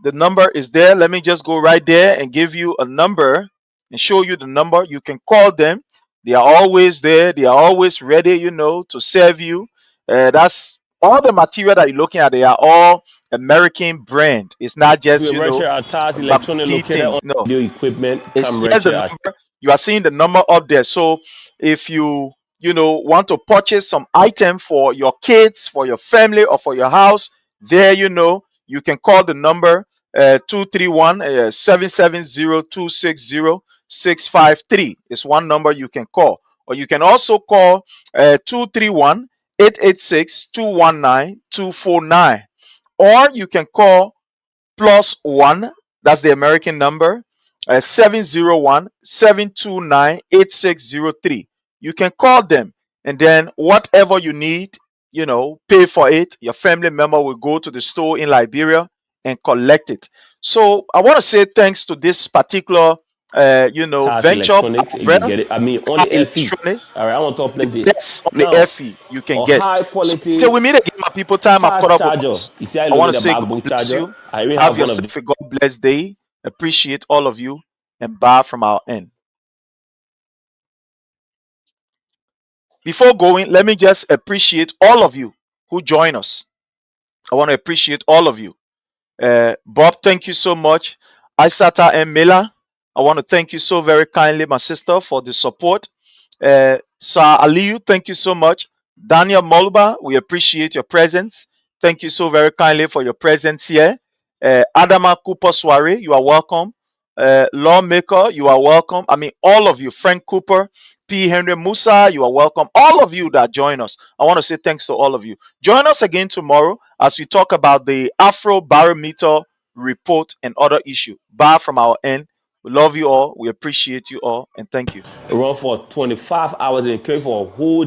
The number is there. Let me just go right there and give you a number and show you the number. You can call them. They are always there. They are always ready, to serve you. That's all the material that you're looking at. They are all American brand. It's not just, you Right know, here at TAS a Electronic Baptiste located thing. on No, the equipment. it's Come right here's the here at number. You are seeing the number up there. So if you know want to purchase some item for your kids, for your family, or for your house, there you know you can call the number 231-770-260-653. It's one number you can call, or you can also call 231-886-219-249, or you can call +1, that's the American number, 701-729-8603. You can call them, and then whatever you need, you know, pay for it. Your family member will go to the store in Liberia and collect it. So I want to say thanks to this particular, you know, TAS venture, Electronics. our You brother, get it. I mean, on the FE. Electronic, All right, I want to talk the plenty. best on the Now, FE you can a get. high So till quality we meet again, my people, time I've caught fast up with charger. us. You see, I I look want at to the say God MacBook bless charger. you. I really Have have one of yourself a God bless day. Appreciate all of you, and bye from our end. Before going, let me just appreciate all of you who join us. I want to appreciate all of you. Bob, thank you so much. Isata and Mila, I want to thank you so very kindly, my sister, for the support. Sir Aliyu, thank you so much. Daniel Molba, we appreciate your presence. Thank you so very kindly for your presence here. Adama Cooper Soiree, you are welcome. Lawmaker, you are welcome. I mean, all of you. Frank Cooper, P. Henry Musa, you are welcome. All of you that join us, I want to say thanks to all of you. Join us again tomorrow as we talk about the Afro Barometer report and other issue. Bye from our end. We love you all. We appreciate you all, and thank you. run for 25 hours and carry for a whole